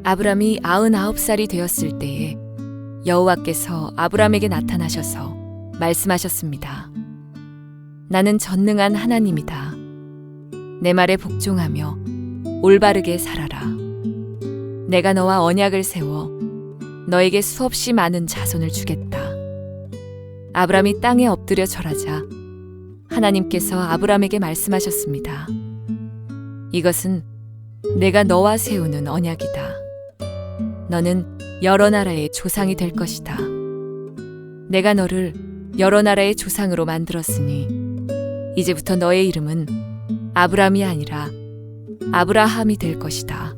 아브람이 99살이 되었을 때에 여호와께서 아브람에게 나타나셔서 말씀하셨습니다. 나는 전능한 하나님이다. 내 말에 복종하며 올바르게 살아라. 내가 너와 언약을 세워 너에게 수없이 많은 자손을 주겠다. 아브람이 땅에 엎드려 절하자 하나님께서 아브람에게 말씀하셨습니다. 이것은 내가 너와 세우는 언약이다. 너는 여러 나라의 조상이 될 것이다. 내가 너를 여러 나라의 조상으로 만들었으니 이제부터 너의 이름은 아브람이 아니라 아브라함이 될 것이다.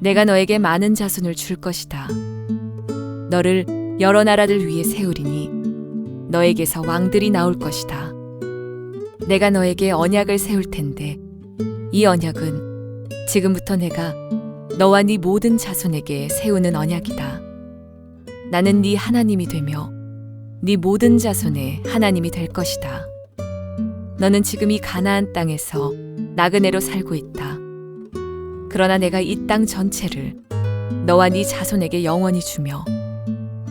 내가 너에게 많은 자손을 줄 것이다. 너를 여러 나라를 위해 세우리니 너에게서 왕들이 나올 것이다. 내가 너에게 언약을 세울 텐데 이 언약은 지금부터 내가 너와 네 모든 자손에게 세우는 언약이다. 나는 네 하나님이 되며 네 모든 자손의 하나님이 될 것이다. 너는 지금 이 가나안 땅에서 나그네로 살고 있다. 그러나 내가 이 땅 전체를 너와 네 자손에게 영원히 주며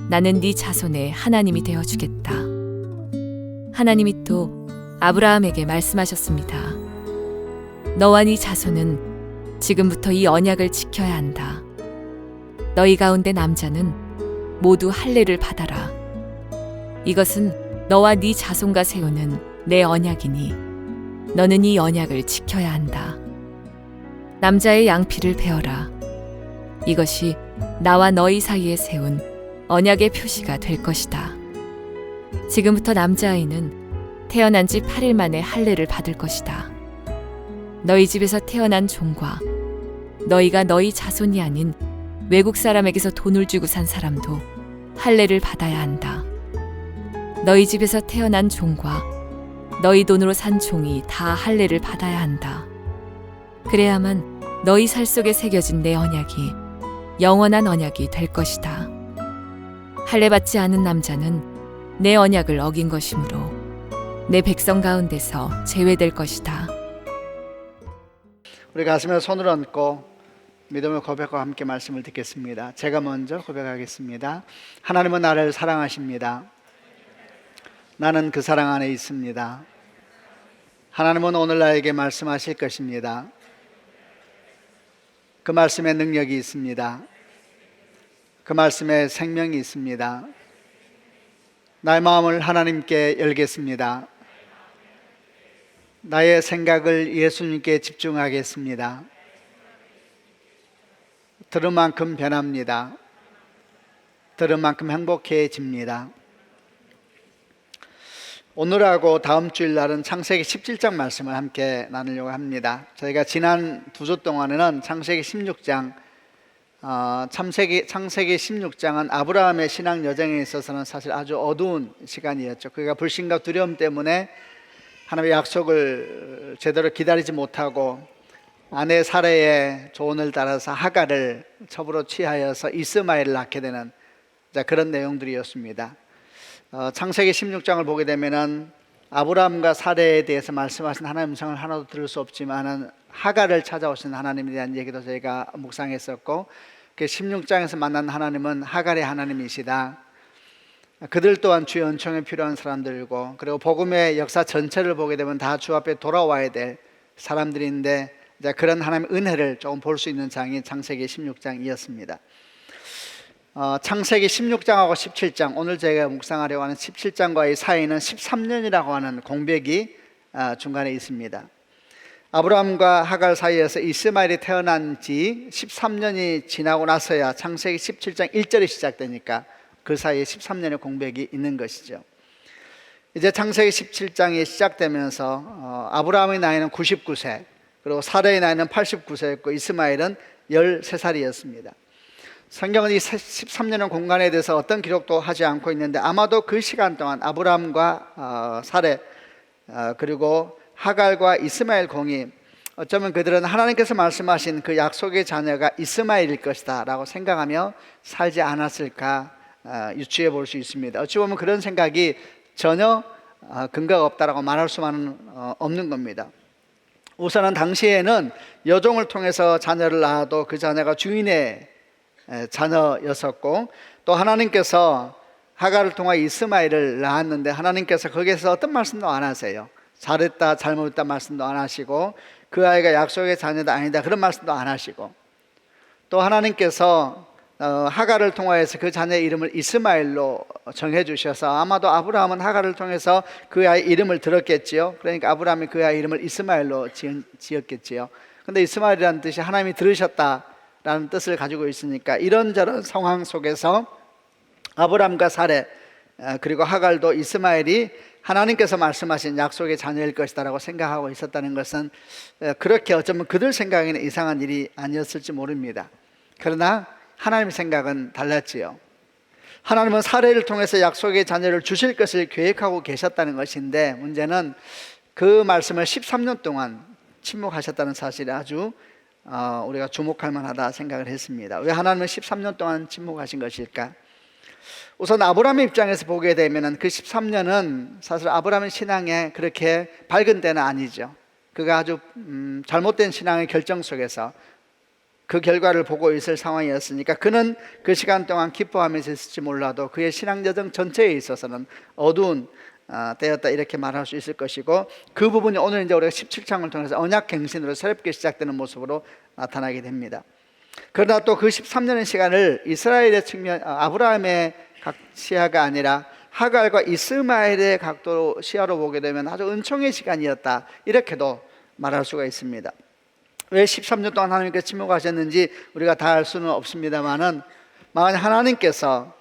나는 네 자손의 하나님이 되어 주겠다. 하나님이 또 아브라함에게 말씀하셨습니다. 너와 네 자손은 지금부터 이 언약을 지켜야 한다. 너희 가운데 남자는 모두 할례를 받아라. 이것은 너와 네 자손과 세우는 내 언약이니 너는 이 언약을 지켜야 한다. 남자의 양피를 베어라. 이것이 나와 너희 사이에 세운 언약의 표시가 될 것이다. 지금부터 남자아이는 태어난 지 8일 만에 할례를 받을 것이다. 너희 집에서 태어난 종과 너희가 너희 자손이 아닌 외국 사람에게서 돈을 주고 산 사람도 할례를 받아야 한다. 너희 집에서 태어난 종과 너희 돈으로 산 종이 다 할례를 받아야 한다. 그래야만 너희 살 속에 새겨진 내 언약이 영원한 언약이 될 것이다. 할례 받지 않은 남자는 내 언약을 어긴 것이므로 내 백성 가운데서 제외될 것이다. 우리 가슴에 손을 얹고 믿음을 고백과 함께 말씀을 듣겠습니다. 제가 먼저 고백하겠습니다. 하나님은 나를 사랑하십니다. 나는 그 사랑 안에 있습니다. 하나님은 오늘 나에게 말씀하실 것입니다. 그 말씀에 능력이 있습니다. 그 말씀에 생명이 있습니다. 나의 마음을 하나님께 열겠습니다. 나의 생각을 예수님께 집중하겠습니다. 들은 만큼 변합니다. 들은 만큼 행복해집니다. 오늘하고 다음 주일 날은 창세기 17장 말씀을 함께 나누려고 합니다. 저희가 지난 2주 동안에는 창세기 16장, 창세기 16장은 아브라함의 신앙 여정에 있어서는 사실 아주 어두운 시간이었죠. 그가 불신과 두려움 때문에 하나님의 약속을 제대로 기다리지 못하고 아내 사레의 조언을 따라서 하갈을 첩으로 취하여서 이스마엘을 낳게 되는 그런 내용들이었습니다. 창세기 16장을 보게 되면은 아브라함과 사레에 대해서 말씀하신 하나님의 음성을 하나도 들을 수 없지만은 하갈을 찾아오신 하나님에 대한 얘기도 저희가 묵상했었고, 그 16장에서 만난 하나님은 하갈의 하나님이시다. 그들 또한 주의 은총에 필요한 사람들이고, 그리고 복음의 역사 전체를 보게 되면 다 주 앞에 돌아와야 될 사람들인데, 이제 그런 하나님의 은혜를 조금 볼 수 있는 장이 창세기 16장이었습니다. 창세기 16장하고 17장, 오늘 제가 묵상하려고 하는 17장과의 사이는 13년이라고 하는 공백이 중간에 있습니다. 아브라함과 하갈 사이에서 이스마엘이 태어난 지 13년이 지나고 나서야 창세기 17장 1절이 시작되니까 그 사이에 13년의 공백이 있는 것이죠. 이제 창세기 17장이 시작되면서 아브라함의 나이는 99세, 그리고 사라의 나이는 89세였고 이스마엘은 13살이었습니다. 성경은 이 13년의 공간에 대해서 어떤 기록도 하지 않고 있는데, 아마도 그 시간 동안 아브라함과 사레 그리고 하갈과 이스마엘 공이 어쩌면 그들은 하나님께서 말씀하신 그 약속의 자녀가 이스마엘일 것이다 라고 생각하며 살지 않았을까 유추해 볼 수 있습니다. 어찌 보면 그런 생각이 전혀 근거가 없다라고 말할 수만은 없는 겁니다. 우선은 당시에는 여종을 통해서 자녀를 낳아도 그 자녀가 주인의 자녀였었고, 또 하나님께서 하갈을 통해 이스마엘을 낳았는데 하나님께서 거기에서 어떤 말씀도 안 하세요. 잘했다 잘못했다 말씀도 안 하시고, 그 아이가 약속의 자녀다 아니다 그런 말씀도 안 하시고, 또 하나님께서 하갈을 통하여서 그 자녀의 이름을 이스마엘로 정해주셔서, 아마도 아브라함은 하갈을 통해서 그 아이 이름을 들었겠지요. 그러니까 아브라함이 그 아이 이름을 이스마엘로 지었겠지요. 근데 이스마엘이라는 뜻이 하나님이 들으셨다라는 뜻을 가지고 있으니까, 이런저런 상황 속에서 아브라함과 사레 그리고 하갈도 이스마엘이 하나님께서 말씀하신 약속의 자녀일 것이다라고 생각하고 있었다는 것은, 그렇게 어쩌면 그들 생각에는 이상한 일이 아니었을지 모릅니다. 그러나 하나님의 생각은 달랐지요. 하나님은 사례를 통해서 약속의 자녀를 주실 것을 계획하고 계셨다는 것인데, 문제는 그 말씀을 13년 동안 침묵하셨다는 사실이 아주 우리가 주목할 만하다 생각을 했습니다. 왜 하나님은 13년 동안 침묵하신 것일까? 우선 아브라함의 입장에서 보게 되면 그 13년은 사실 아브라함의 신앙에 그렇게 밝은 때는 아니죠. 그가 아주 잘못된 신앙의 결정 속에서 그 결과를 보고 있을 상황이었으니까, 그는 그 시간 동안 기뻐하면서 있을지 몰라도 그의 신앙 여정 전체에 있어서는 어두운 때였다 이렇게 말할 수 있을 것이고, 그 부분이 오늘 이제 우리가 17장을 통해서 언약 갱신으로 새롭게 시작되는 모습으로 나타나게 됩니다. 그러나 또 그 13년의 시간을 이스라엘의 측면, 아브라함의 시야가 아니라 하갈과 이스마엘의 각도로 시야로 보게 되면 아주 은총의 시간이었다 이렇게도 말할 수가 있습니다. 왜 13년 동안 하나님께서 침묵하셨는지 우리가 다 알 수는 없습니다만은, 만약 하나님께서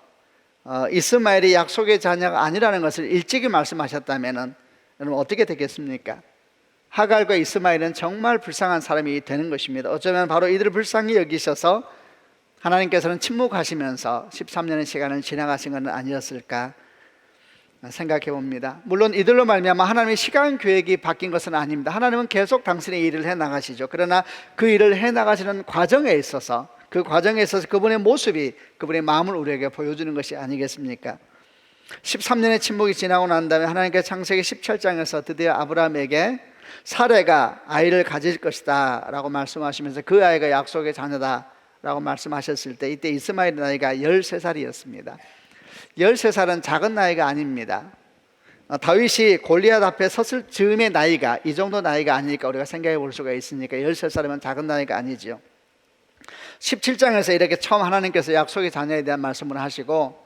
이스마엘이 약속의 자녀가 아니라는 것을 일찍이 말씀하셨다면 여러분 어떻게 되겠습니까? 하갈과 이스마엘은 정말 불쌍한 사람이 되는 것입니다. 어쩌면 바로 이들을 불쌍히 여기셔서 하나님께서는 침묵하시면서 13년의 시간을 지나가신 것은 아니었을까 생각해 봅니다. 물론 이들로 말미암아 하나님의 시간 계획이 바뀐 것은 아닙니다. 하나님은 계속 당신의 일을 해 나가시죠. 그러나 그 일을 해 나가시는 과정에 있어서, 그 과정에 있어서 그분의 모습이, 그분의 마음을 우리에게 보여주는 것이 아니겠습니까? 13년의 침묵이 지나고 난 다음에 하나님께서 창세기 17장에서 드디어 아브라함에게 사레가 아이를 가질 것이다 라고 말씀하시면서 그 아이가 약속의 자녀다 라고 말씀하셨을 때, 이때 이스마엘의 나이가 13살이었습니다 13살은 작은 나이가 아닙니다. 다윗이 골리앗 앞에 섰을 즈음의 나이가 이 정도 나이가 아니니까 우리가 생각해 볼 수가 있으니까 13살이면 작은 나이가 아니죠. 17장에서 이렇게 처음 하나님께서 약속의 자녀에 대한 말씀을 하시고,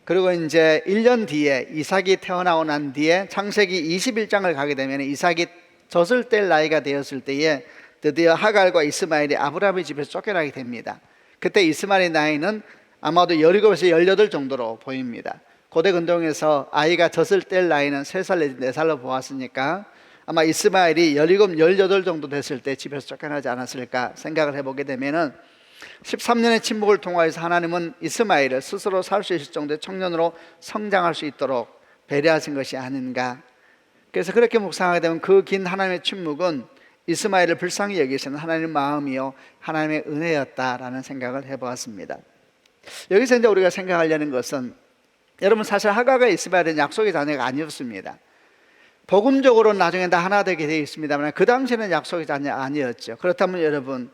그리고 이제 1년 뒤에 이삭이 태어나고 난 뒤에 창세기 21장을 가게 되면 이삭이 젖을 뗄 나이가 되었을 때에 드디어 하갈과 이스마엘이 아브라함의 집에서 쫓겨나게 됩니다. 그때 이스마엘의 나이는 아마도 17에서 18 정도로 보입니다. 고대 근동에서 아이가 젖을 뗄 나이는 3살 내지 4살로 보았으니까 아마 이스마엘이 17, 18 정도 됐을 때 집에서 쫓겨나지 않았을까 생각을 해보게 되면은, 13년의 침묵을 통하여서 하나님은 이스마엘을 스스로 살 수 있을 정도의 청년으로 성장할 수 있도록 배려하신 것이 아닌가. 그래서 그렇게 묵상하게 되면 그 긴 하나님의 침묵은 이스마엘을 불쌍히 여기시는 하나님의 마음이요 하나님의 은혜였다라는 생각을 해보았습니다. 여기서 이제 우리가 생각하려는 것은, 여러분 사실 하갈과 이스마엘은 약속의 자녀가 아니었습니다. 복음적으로는 나중에 다 하나 되게 되어 있습니다만 그 당시에는 약속의 자녀 아니었죠. 그렇다면 여러분,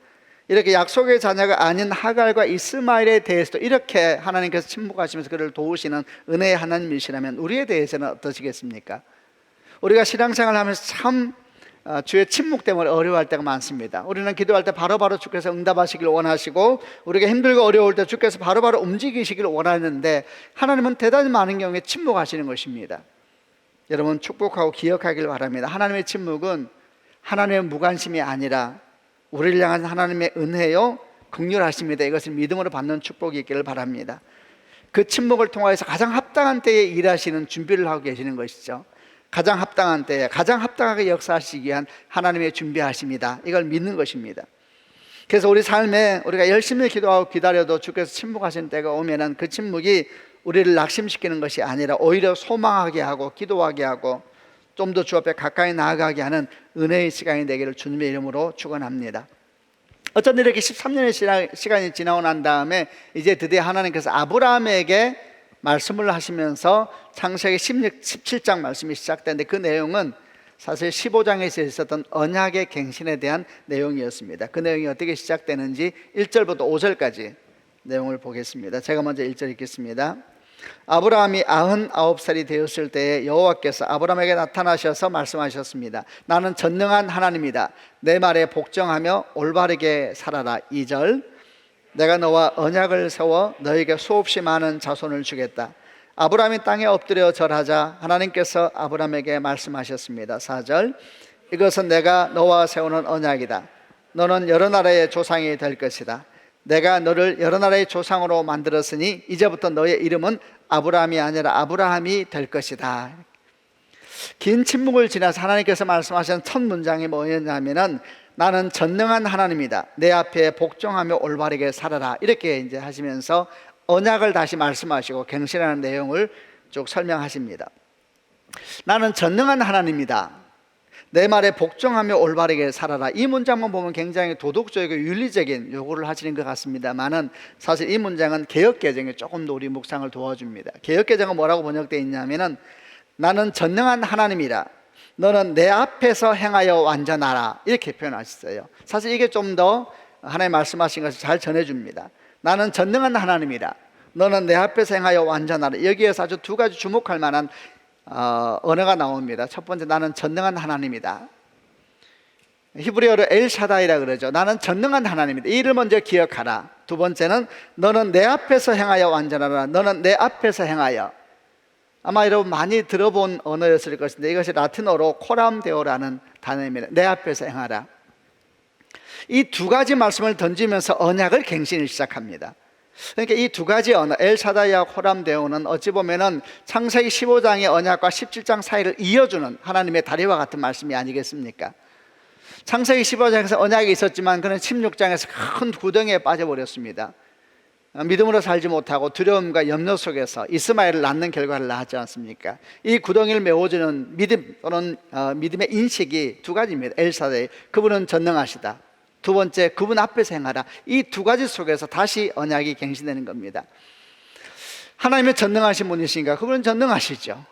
이렇게 약속의 자녀가 아닌 하갈과 이스마엘에 대해서도 이렇게 하나님께서 침묵하시면서 그를 도우시는 은혜의 하나님이시라면 우리에 대해서는 어떠시겠습니까? 우리가 신앙생활을 하면서 참 주의 침묵 때문에 어려워할 때가 많습니다. 우리는 기도할 때 바로바로 주께서 응답하시길 원하시고, 우리가 힘들고 어려울 때 주께서 바로바로 움직이시길 원하는데, 하나님은 대단히 많은 경우에 침묵하시는 것입니다. 여러분 축복하고 기억하길 바랍니다. 하나님의 침묵은 하나님의 무관심이 아니라 우리를 향한 하나님의 은혜요 긍휼하십니다. 이것을 믿음으로 받는 축복이 있기를 바랍니다. 그 침묵을 통해서 가장 합당한 때에 일하시는 준비를 하고 계시는 것이죠. 가장 합당한 때에 가장 합당하게 역사하시기 위한 하나님의 준비하십니다. 이걸 믿는 것입니다. 그래서 우리 삶에 우리가 열심히 기도하고 기다려도 주께서 침묵하시는 때가 오면은 그 침묵이 우리를 낙심시키는 것이 아니라 오히려 소망하게 하고 기도하게 하고 좀 더 주 앞에 가까이 나아가게 하는 은혜의 시간이 되기를 주님의 이름으로 축원합니다. 어쩐 이렇게 13년의 시간이 지나고 난 다음에 이제 드디어 하나님께서 아브라함에게 말씀을 하시면서 창세기 17장 말씀이 시작되는데, 그 내용은 사실 15장에서 있었던 언약의 갱신에 대한 내용이었습니다. 그 내용이 어떻게 시작되는지 1절부터 5절까지 내용을 보겠습니다. 제가 먼저 1절 읽겠습니다. 아브라함이 99살이 되었을 때에 여호와께서 아브라함에게 나타나셔서 말씀하셨습니다. 나는 전능한 하나님이다. 내 말에 복종하며 올바르게 살아라. 2절, 내가 너와 언약을 세워 너에게 수없이 많은 자손을 주겠다. 아브라함이 땅에 엎드려 절하자 하나님께서 아브라함에게 말씀하셨습니다. 4절, 이것은 내가 너와 세우는 언약이다. 너는 여러 나라의 조상이 될 것이다. 내가 너를 여러 나라의 조상으로 만들었으니 이제부터 너의 이름은 아브라함이 아니라 아브라함이 될 것이다. 긴 침묵을 지나서 하나님께서 말씀하신 첫 문장이 뭐였냐면은 나는 전능한 하나님이다. 내 앞에 복종하며 올바르게 살아라. 이렇게 이제 하시면서 언약을 다시 말씀하시고 갱신하는 내용을 쭉 설명하십니다. 나는 전능한 하나님이다. 내 말에 복종하며 올바르게 살아라. 이 문장만 보면 굉장히 도덕적이고 윤리적인 요구를 하시는 것 같습니다만은 사실 이 문장은 개역개정에 조금 더 우리 묵상을 도와줍니다. 개역개정은 뭐라고 번역되어 있냐면은 나는 전능한 하나님이라. 너는 내 앞에서 행하여 완전하라. 이렇게 표현하셨어요. 사실 이게 좀 더 하나님 말씀하신 것을 잘 전해줍니다. 나는 전능한 하나님이라. 너는 내 앞에서 행하여 완전하라. 여기에서 아주 두 가지 주목할 만한 언어가 나옵니다. 첫 번째, 나는 전능한 하나님이다. 히브리어로 엘샤다이라 그러죠. 나는 전능한 하나님이다. 이 일을 먼저 기억하라. 두 번째는 너는 내 앞에서 행하여 완전하라. 너는 내 앞에서 행하여. 아마 여러분 많이 들어본 언어였을 것인데 이것이 라틴어로 코람데오라는 단어입니다. 내 앞에서 행하라. 이 두 가지 말씀을 던지면서 언약을 갱신을 시작합니다. 그러니까 이 두 가지 언어, 엘샤다이와 코람데오는 어찌 보면은 창세기 15장의 언약과 17장 사이를 이어주는 하나님의 다리와 같은 말씀이 아니겠습니까? 창세기 15장에서 언약이 있었지만 그는 16장에서 큰 구덩이에 빠져버렸습니다. 믿음으로 살지 못하고 두려움과 염려 속에서 이스마엘을 낳는 결과를 낳았지 않습니까? 이 구덩이를 메워주는 믿음 또는 믿음의 인식이 두 가지입니다. 엘사다이, 그분은 전능하시다. 두 번째, 그분 앞에서 행하라. 이 두 가지 속에서 다시 언약이 갱신되는 겁니다. 하나님의 전능하신 분이신가? 그분은 전능하시죠.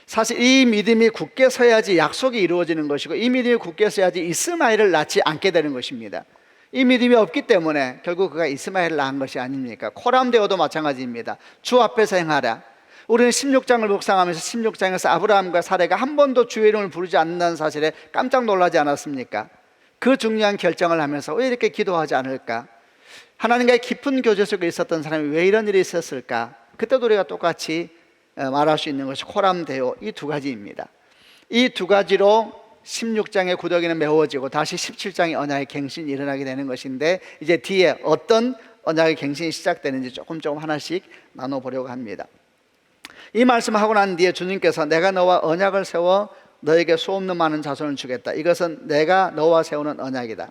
사실 이 믿음이 굳게 서야지 약속이 이루어지는 것이고 이 믿음이 굳게 서야지 이스마엘을 낳지 않게 되는 것입니다. 이 믿음이 없기 때문에 결국 그가 이스마엘을 낳은 것이 아닙니까? 코람데오도 마찬가지입니다. 주 앞에서 행하라. 우리는 16장을 묵상하면서 16장에서 아브라함과 사레가 한 번도 주의 이름을 부르지 않는다는 사실에 깜짝 놀라지 않았습니까? 그 중요한 결정을 하면서 왜 이렇게 기도하지 않을까? 하나님과의 깊은 교제 속에 있었던 사람이 왜 이런 일이 있었을까? 그때도 우리가 똑같이 말할 수 있는 것이 코람데오, 이 두 가지입니다. 이 두 가지로 16장의 구덩이는 메워지고 다시 17장의 언약의 갱신이 일어나게 되는 것인데 이제 뒤에 어떤 언약의 갱신이 시작되는지 조금 하나씩 나눠보려고 합니다. 이 말씀하고 난 뒤에 주님께서 내가 너와 언약을 세워 너에게 수없는 많은 자손을 주겠다. 이것은 내가 너와 세우는 언약이다.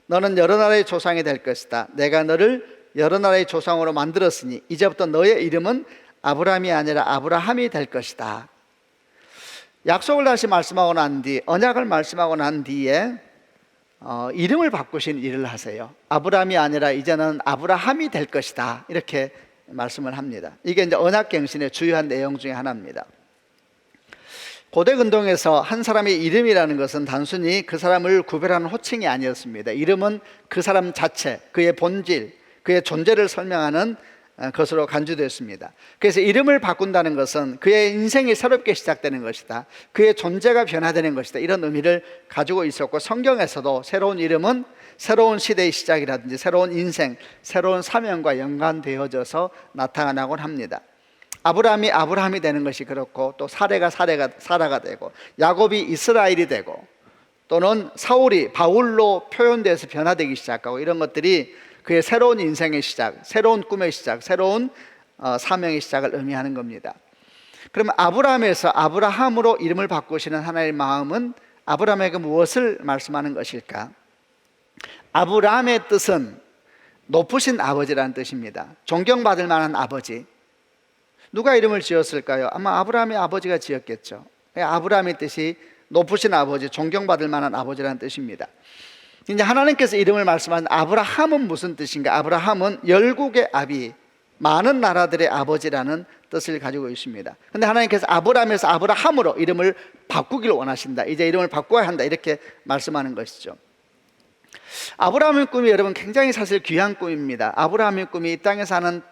너는 여러 나라의 조상이 될 것이다. 내가 너를 여러 나라의 조상으로 만들었으니 이제부터 너의 이름은 아브라함이 아니라 아브라함이 될 것이다. 약속을 다시 말씀하고 난 뒤, 언약을 말씀하고 난 뒤에 이름을 바꾸신 일을 하세요. 아브라함이 아니라 이제는 아브라함이 될 것이다. 이렇게 말씀을 합니다. 이게 이제 언약갱신의 주요한 내용 중에 하나입니다. 고대 근동에서 한 사람의 이름이라는 것은 단순히 그 사람을 구별하는 호칭이 아니었습니다. 이름은 그 사람 자체, 그의 본질, 그의 존재를 설명하는 것으로 간주되었습니다. 그래서 이름을 바꾼다는 것은 그의 인생이 새롭게 시작되는 것이다, 그의 존재가 변화되는 것이다, 이런 의미를 가지고 있었고, 성경에서도 새로운 이름은 새로운 시대의 시작이라든지 새로운 인생, 새로운 사명과 연관되어져서 나타나곤 합니다. 아브라함이 아브라함이 되는 것이 그렇고, 또 사라가 되고, 야곱이 이스라엘이 되고, 또는 사울이 바울로 표현돼서 변화되기 시작하고, 이런 것들이 그의 새로운 인생의 시작, 새로운 꿈의 시작, 새로운 사명의 시작을 의미하는 겁니다. 그러면 아브라함에서 아브라함으로 이름을 바꾸시는 하나님의 마음은 아브라함에게 무엇을 말씀하는 것일까? 아브라함의 뜻은 높으신 아버지라는 뜻입니다. 존경받을 만한 아버지. 누가 이름을 지었을까요? 아마 아브라함의 아버지가 지었겠죠. 아브라함의 뜻이 높으신 아버지, 존경받을 만한 아버지라는 뜻입니다. 이제 하나님께서 이름을 말씀하신 아브라함은 무슨 뜻인가? 아브라함은 열국의 아비, 많은 나라들의 아버지라는 뜻을 가지고 있습니다. 근데 하나님께서 아브라함에서 아브라함으로 이름을 바꾸기를 원하신다. 이제 이름을 바꿔야 한다. 이렇게 말씀하는 것이죠. 아브라함의 꿈이 여러분 굉장히 사실 귀한 꿈입니다. 아브라함의 꿈이 이 땅에 사는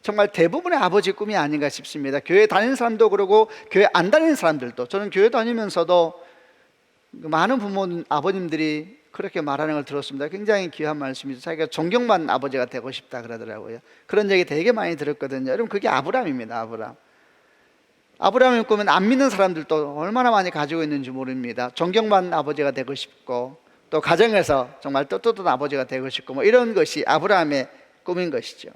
정말 대부분의 아버지 꿈이 아닌가 싶습니다. 교회 다니는 사람도 그러고 교회 안 다니는 사람들도, 저는 교회 다니면서도 많은 부모 아버님들이 그렇게 말하는 걸 들었습니다. 굉장히 귀한 말씀이죠. 자기가 존경받는 아버지가 되고 싶다 그러더라고요. 그런 얘기 되게 많이 들었거든요. 여러분 그게 아브라함입니다. 아브라함의 꿈은 안 믿는 사람들도 얼마나 많이 가지고 있는지 모릅니다. 존경받는 아버지가 되고 싶고, 또 가정에서 정말 떳떳한 아버지가 되고 싶고, 뭐 이런 것이 아브라함의 꿈인 것이죠.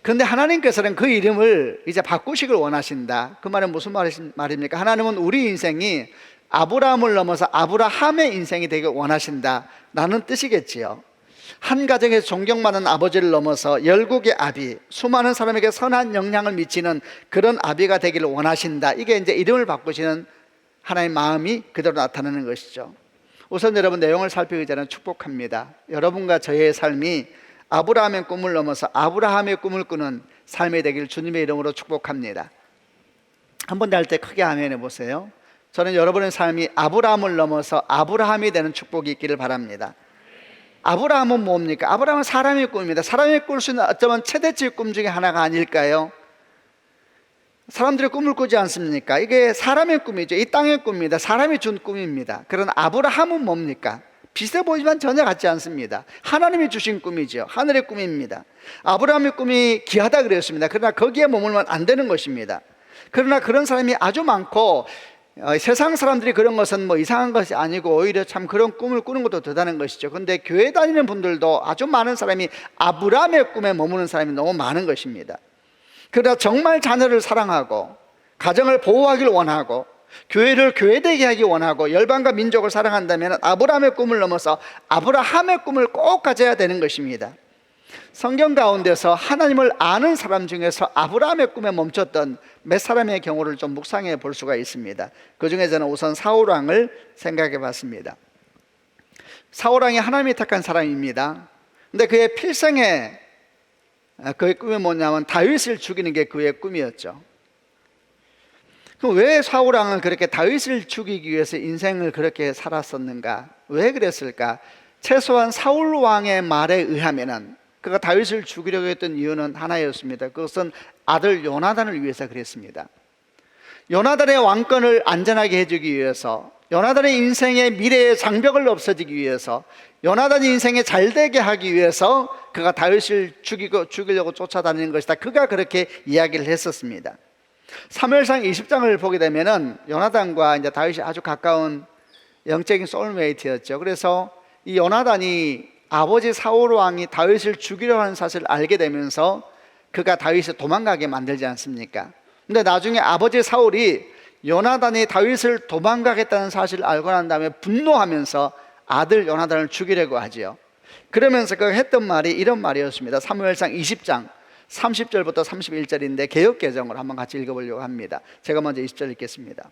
그런데 하나님께서는 그 이름을 이제 바꾸시길 원하신다. 그 말은 무슨 말입니까? 하나님은 우리 인생이 아브라함을 넘어서 아브라함의 인생이 되길 원하신다라는 뜻이겠지요. 한 가정에서 존경받는 아버지를 넘어서 열국의 아비, 수많은 사람에게 선한 영향을 미치는 그런 아비가 되기를 원하신다. 이게 이제 이름을 바꾸시는 하나님의 마음이 그대로 나타나는 것이죠. 우선 여러분 내용을 살피기 전에 축복합니다. 여러분과 저의 삶이 아브라함의 꿈을 넘어서 아브라함의 꿈을 꾸는 삶이 되길 주님의 이름으로 축복합니다. 한번 할 때 크게 아멘 해보세요. 저는 여러분의 삶이 아브라함을 넘어서 아브라함이 되는 축복이 있기를 바랍니다. 아브라함은 뭡니까? 아브라함은 사람의 꿈입니다. 사람의 꿀 수는 어쩌면 최대치의 꿈 중에 하나가 아닐까요? 사람들이 꿈을 꾸지 않습니까? 이게 사람의 꿈이죠. 이 땅의 꿈입니다. 사람이 준 꿈입니다. 그런 아브라함은 뭡니까? 비슷해 보이지만 전혀 같지 않습니다. 하나님이 주신 꿈이죠. 하늘의 꿈입니다. 아브라함의 꿈이 귀하다 그랬습니다. 그러나 거기에 머물면 안 되는 것입니다. 그러나 그런 사람이 아주 많고, 세상 사람들이 그런 것은 뭐 이상한 것이 아니고 오히려 참 그런 꿈을 꾸는 것도 대단한 것이죠. 그런데 교회 다니는 분들도 아주 많은 사람이 아브라함의 꿈에 머무는 사람이 너무 많은 것입니다. 그러나 정말 자녀를 사랑하고 가정을 보호하기를 원하고 교회를 교회되게 하기 원하고 열방과 민족을 사랑한다면 아브라함의 꿈을 넘어서 아브라함의 꿈을 꼭 가져야 되는 것입니다. 성경 가운데서 하나님을 아는 사람 중에서 아브라함의 꿈에 멈췄던 몇 사람의 경우를 좀 묵상해 볼 수가 있습니다. 그 중에 저는 우선 사울왕을 생각해 봤습니다. 사울왕이 하나님이 택한 사람입니다. 근데 그의 필생에 그의 꿈이 뭐냐면 다윗을 죽이는 게 그의 꿈이었죠. 그럼 왜 사울왕은 그렇게 다윗을 죽이기 위해서 인생을 그렇게 살았었는가? 왜 그랬을까? 최소한 사울왕의 말에 의하면은 그가 다윗을 죽이려고 했던 이유는 하나였습니다. 그것은 아들 요나단을 위해서 그랬습니다. 요나단의 왕권을 안전하게 해주기 위해서, 요나단의 인생의 미래의 장벽을 없어지기 위해서, 요나단이 인생에 잘되게 하기 위해서 그가 다윗을 죽이려고 쫓아다니는 것이다. 그가 그렇게 이야기를 했었습니다. 사무엘상 20장을 보게 되면은 요나단과 이제 다윗이 아주 가까운 영적인 소울메이트였죠. 그래서 이 요나단이 아버지 사울 왕이 다윗을 죽이려고 하는 사실을 알게 되면서 그가 다윗을 도망가게 만들지 않습니까? 근데 나중에 아버지 사울이 요나단이 다윗을 도망가겠다는 사실을 알고 난 다음에 분노하면서 아들 요나단을 죽이려고 하지요. 그러면서 그가 했던 말이 이런 말이었습니다. 사무엘상 20장 30절부터 31절인데 개역개정을 한번 같이 읽어보려고 합니다. 제가 먼저 20절 읽겠습니다.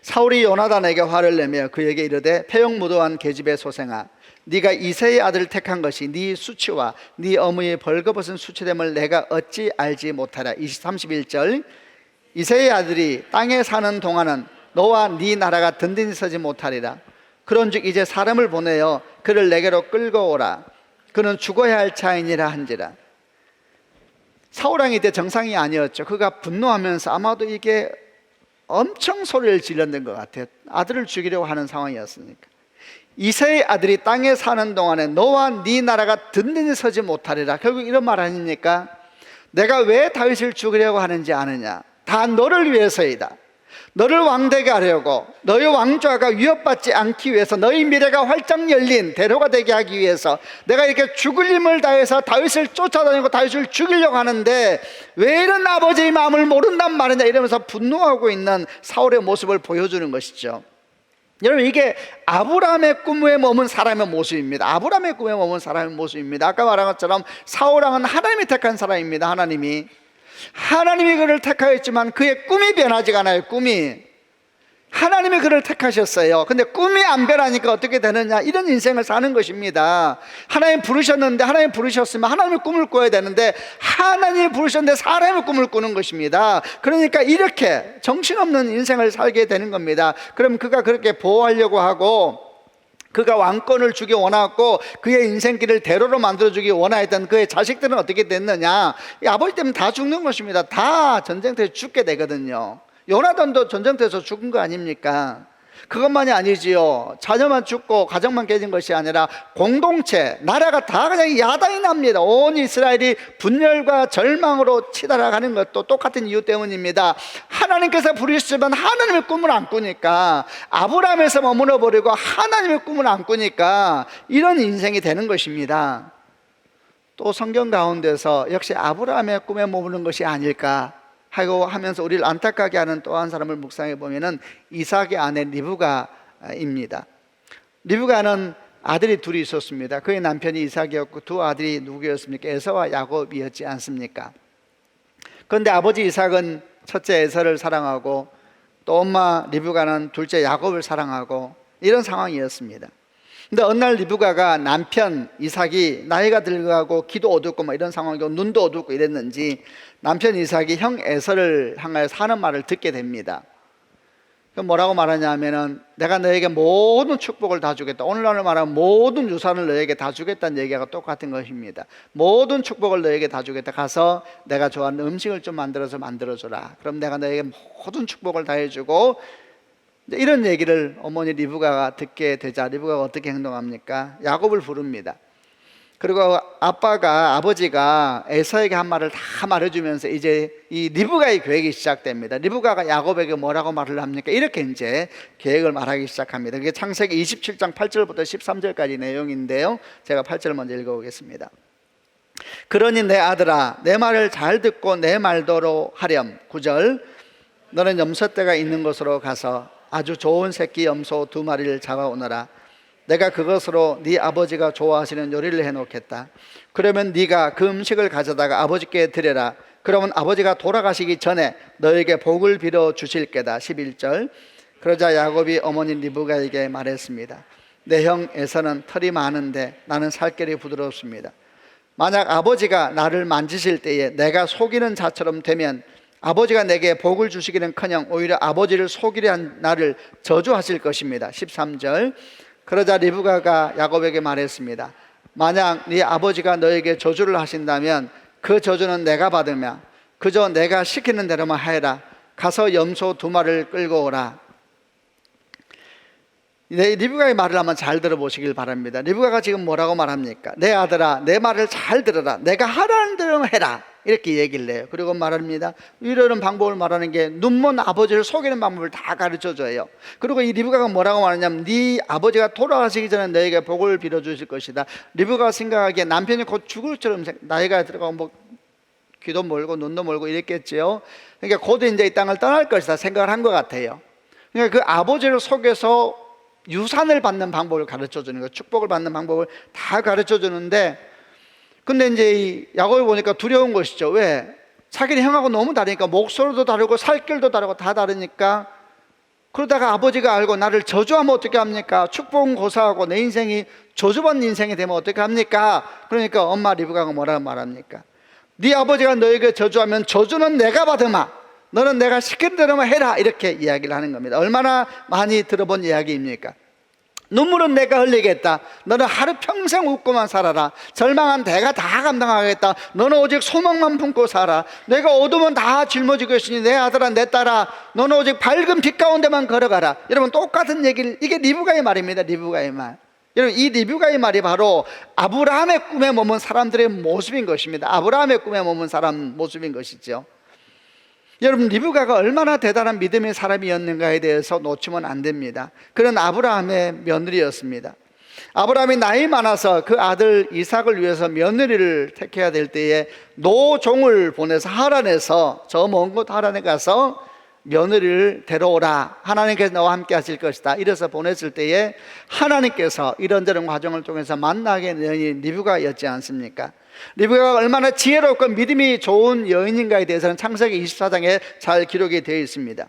사울이 요나단에게 화를 내며 그에게 이르되 패역무도한 계집의 소생아, 네가 이새의 아들을 택한 것이 네 수치와 네 어머니의 벌거벗은 수치됨을 내가 어찌 알지 못하랴. 31절 이새의 아들이 땅에 사는 동안은 너와 네 나라가 든든히 서지 못하리라. 그런즉 이제 사람을 보내어 그를 내게로 끌고 오라. 그는 죽어야 할 자이니라 한지라. 사울왕이 이때 정상이 아니었죠. 그가 분노하면서 아마도 이게 엄청 소리를 질렀던 것 같아요. 아들을 죽이려고 하는 상황이었으니까. 이새의 아들이 땅에 사는 동안에 너와 네 나라가 든든히 서지 못하리라. 결국 이런 말 아닙니까? 내가 왜 다윗을 죽이려고 하는지 아느냐? 다 너를 위해서이다. 너를 왕되게 하려고, 너의 왕좌가 위협받지 않기 위해서, 너의 미래가 활짝 열린 대로가 되게 하기 위해서 내가 이렇게 죽을 힘을 다해서 다윗을 쫓아다니고 다윗을 죽이려고 하는데 왜 이런 아버지의 마음을 모른단 말이냐, 이러면서 분노하고 있는 사울의 모습을 보여주는 것이죠. 여러분, 이게 아브라함의 꿈에 머문 사람의 모습입니다. 아브라함의 꿈에 머문 사람의 모습입니다. 아까 말한 것처럼 사울왕은 하나님이 택한 사람입니다. 하나님이 그를 택하였지만 그의 꿈이 변하지가 않아요. 꿈이 하나님이 그를 택하셨어요. 근데 꿈이 안 변하니까 어떻게 되느냐, 이런 인생을 사는 것입니다. 하나님 부르셨는데, 하나님 부르셨으면 하나님의 꿈을 꿔야 되는데 하나님이 부르셨는데 사람의 꿈을 꾸는 것입니다. 그러니까 이렇게 정신없는 인생을 살게 되는 겁니다. 그럼 그가 그렇게 보호하려고 하고, 그가 왕권을 주기 원하고 그의 인생길을 대로로 만들어주기 원하였던 그의 자식들은 어떻게 됐느냐, 이 아버지 때문에 다 죽는 것입니다. 다 전쟁터에서 죽게 되거든요. 요나단도 전쟁터에서 죽은 거 아닙니까? 그것만이 아니지요. 자녀만 죽고 가정만 깨진 것이 아니라 공동체, 나라가 다 그냥 야단이 납니다. 온 이스라엘이 분열과 절망으로 치달아가는 것도 똑같은 이유 때문입니다. 하나님께서 부르시지만 하나님의 꿈을 안 꾸니까, 아브라함에서 머물러 버리고 하나님의 꿈을 안 꾸니까 이런 인생이 되는 것입니다. 또 성경 가운데서 역시 아브라함의 꿈에 머무는 것이 아닐까 하고 하면서 우리를 안타깝게 하는 또 한 사람을 묵상해 보면은 이삭의 아내 리브가입니다. 리브가는 아들이 둘이 있었습니다. 그의 남편이 이삭이었고 두 아들이 누구였습니까? 에서와 야곱이었지 않습니까? 그런데 아버지 이삭은 첫째 에서를 사랑하고 또 엄마 리브가는 둘째 야곱을 사랑하고 이런 상황이었습니다. 근데 어느 날 리브가가 남편 이삭이 나이가 들어가고 귀도 어둡고 뭐 이런 상황이고 눈도 어둡고 이랬는지 남편 이삭이 형 에서를 향하여서 하는 말을 듣게 됩니다. 그럼 뭐라고 말하냐면은 내가 너에게 모든 축복을 다 주겠다. 오늘날 말하면 모든 유산을 너에게 다 주겠다는 얘기가 똑같은 것입니다. 모든 축복을 너에게 다 주겠다. 가서 내가 좋아하는 음식을 좀 만들어줘라. 그럼 내가 너에게 모든 축복을 다 해주고, 이런 얘기를 어머니 리브가가 듣게 되자 리브가가 어떻게 행동합니까? 야곱을 부릅니다. 그리고 아버지가 에서에게 한 말을 다 말해주면서 이제 이 리브가의 계획이 시작됩니다. 리브가가 야곱에게 뭐라고 말을 합니까? 이렇게 이제 계획을 말하기 시작합니다. 그게 창세기 27장 8절부터 13절까지 내용인데요, 제가 8절 먼저 읽어보겠습니다. 그러니 내 아들아, 내 말을 잘 듣고 내 말대로 하렴. 9절, 너는 염소떼가 있는 곳으로 가서 아주 좋은 새끼 염소 2마리를 잡아오너라. 내가 그것으로 네 아버지가 좋아하시는 요리를 해놓겠다. 그러면 네가 그 음식을 가져다가 아버지께 드려라. 그러면 아버지가 돌아가시기 전에 너에게 복을 빌어 주실 게다. 11절, 그러자 야곱이 어머니 리브가에게 말했습니다. 내 형 에서는 털이 많은데 나는 살결이 부드럽습니다. 만약 아버지가 나를 만지실 때에 내가 속이는 자처럼 되면 아버지가 내게 복을 주시기는커녕 오히려 아버지를 속이려 한 나를 저주하실 것입니다. 13절, 그러자 리브가가 야곱에게 말했습니다. 만약 네 아버지가 너에게 저주를 하신다면 그 저주는 내가 받으며 그저 내가 시키는 대로만 하여라. 가서 염소 2마리를 끌고 오라. 리브가의 말을 한번 잘 들어보시길 바랍니다. 리브가가 지금 뭐라고 말합니까? 내 아들아, 내 말을 잘 들어라. 내가 하라는 대로 해라. 이렇게 얘기를 해요. 그리고 말합니다. 이런 방법을 말하는 게 눈먼 아버지를 속이는 방법을 다 가르쳐줘요. 그리고 이 리브가가 뭐라고 말하냐면 네 아버지가 돌아가시기 전에 너에게 복을 빌어주실 것이다. 리브가가 생각하기에 남편이 곧 죽을 처럼 나이가 들어가고 뭐 귀도 멀고 눈도 멀고 이랬겠지요. 그러니까 곧 이제 이 땅을 떠날 것이다 생각을 한 것 같아요. 그러니까 그 아버지를 속여서 유산을 받는 방법을 가르쳐주는 거예요. 축복을 받는 방법을 다 가르쳐주는데, 근데 이제 이 야곱이 보니까 두려운 것이죠. 왜? 자기네 형하고 너무 다르니까, 목소리도 다르고 살결도 다르고 다 다르니까. 그러다가 아버지가 알고 나를 저주하면 어떻게 합니까? 축복은 고사하고 내 인생이 저주받는 인생이 되면 어떻게 합니까? 그러니까 엄마 리브가가 뭐라고 말합니까? 네 아버지가 너에게 저주하면 저주는 내가 받으마. 너는 내가 시킨 대로만 해라. 이렇게 이야기를 하는 겁니다. 얼마나 많이 들어본 이야기입니까? 눈물은 내가 흘리겠다. 너는 하루 평생 웃고만 살아라. 절망한 내가 다 감당하겠다. 너는 오직 소망만 품고 살아. 내가 어두면 다 짊어지겠으니 내 아들아 내 딸아 너는 오직 밝은 빛 가운데만 걸어가라. 여러분 똑같은 얘기를, 이게 리브가의 말입니다. 리브가의 말. 여러분 이 리브가의 말이 바로 아브라함의 꿈에 머문 사람들의 모습인 것입니다. 아브라함의 꿈에 머문 사람 모습인 것이죠. 여러분 리브가가 얼마나 대단한 믿음의 사람이었는가에 대해서 놓치면 안 됩니다. 그는 아브라함의 며느리였습니다. 아브라함이 나이 많아서 그 아들 이삭을 위해서 며느리를 택해야 될 때에 노종을 보내서 하란에서, 저 먼 곳 하란에 가서 며느리를 데려오라. 하나님께서 너와 함께 하실 것이다. 이래서 보냈을 때에 하나님께서 이런저런 과정을 통해서 만나게 된 여인이 리브가였지 않습니까? 리브가가 얼마나 지혜롭고 믿음이 좋은 여인인가에 대해서는 창세기 24장에 잘 기록이 되어 있습니다.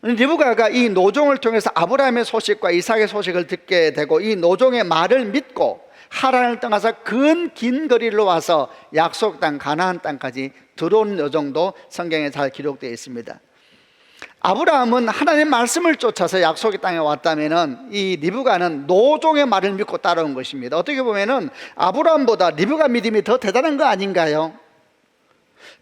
리브가가 이 노종을 통해서 아브라함의 소식과 이삭의 소식을 듣게 되고 이 노종의 말을 믿고 하란을 떠나서 긴 거리를 와서 약속 땅 가나안 땅까지 들어온 여정도 성경에 잘 기록되어 있습니다. 아브라함은 하나님의 말씀을 쫓아서 약속의 땅에 왔다면은 이 리브가는 노종의 말을 믿고 따라온 것입니다. 어떻게 보면은 아브라함보다 리브가 믿음이 더 대단한 거 아닌가요?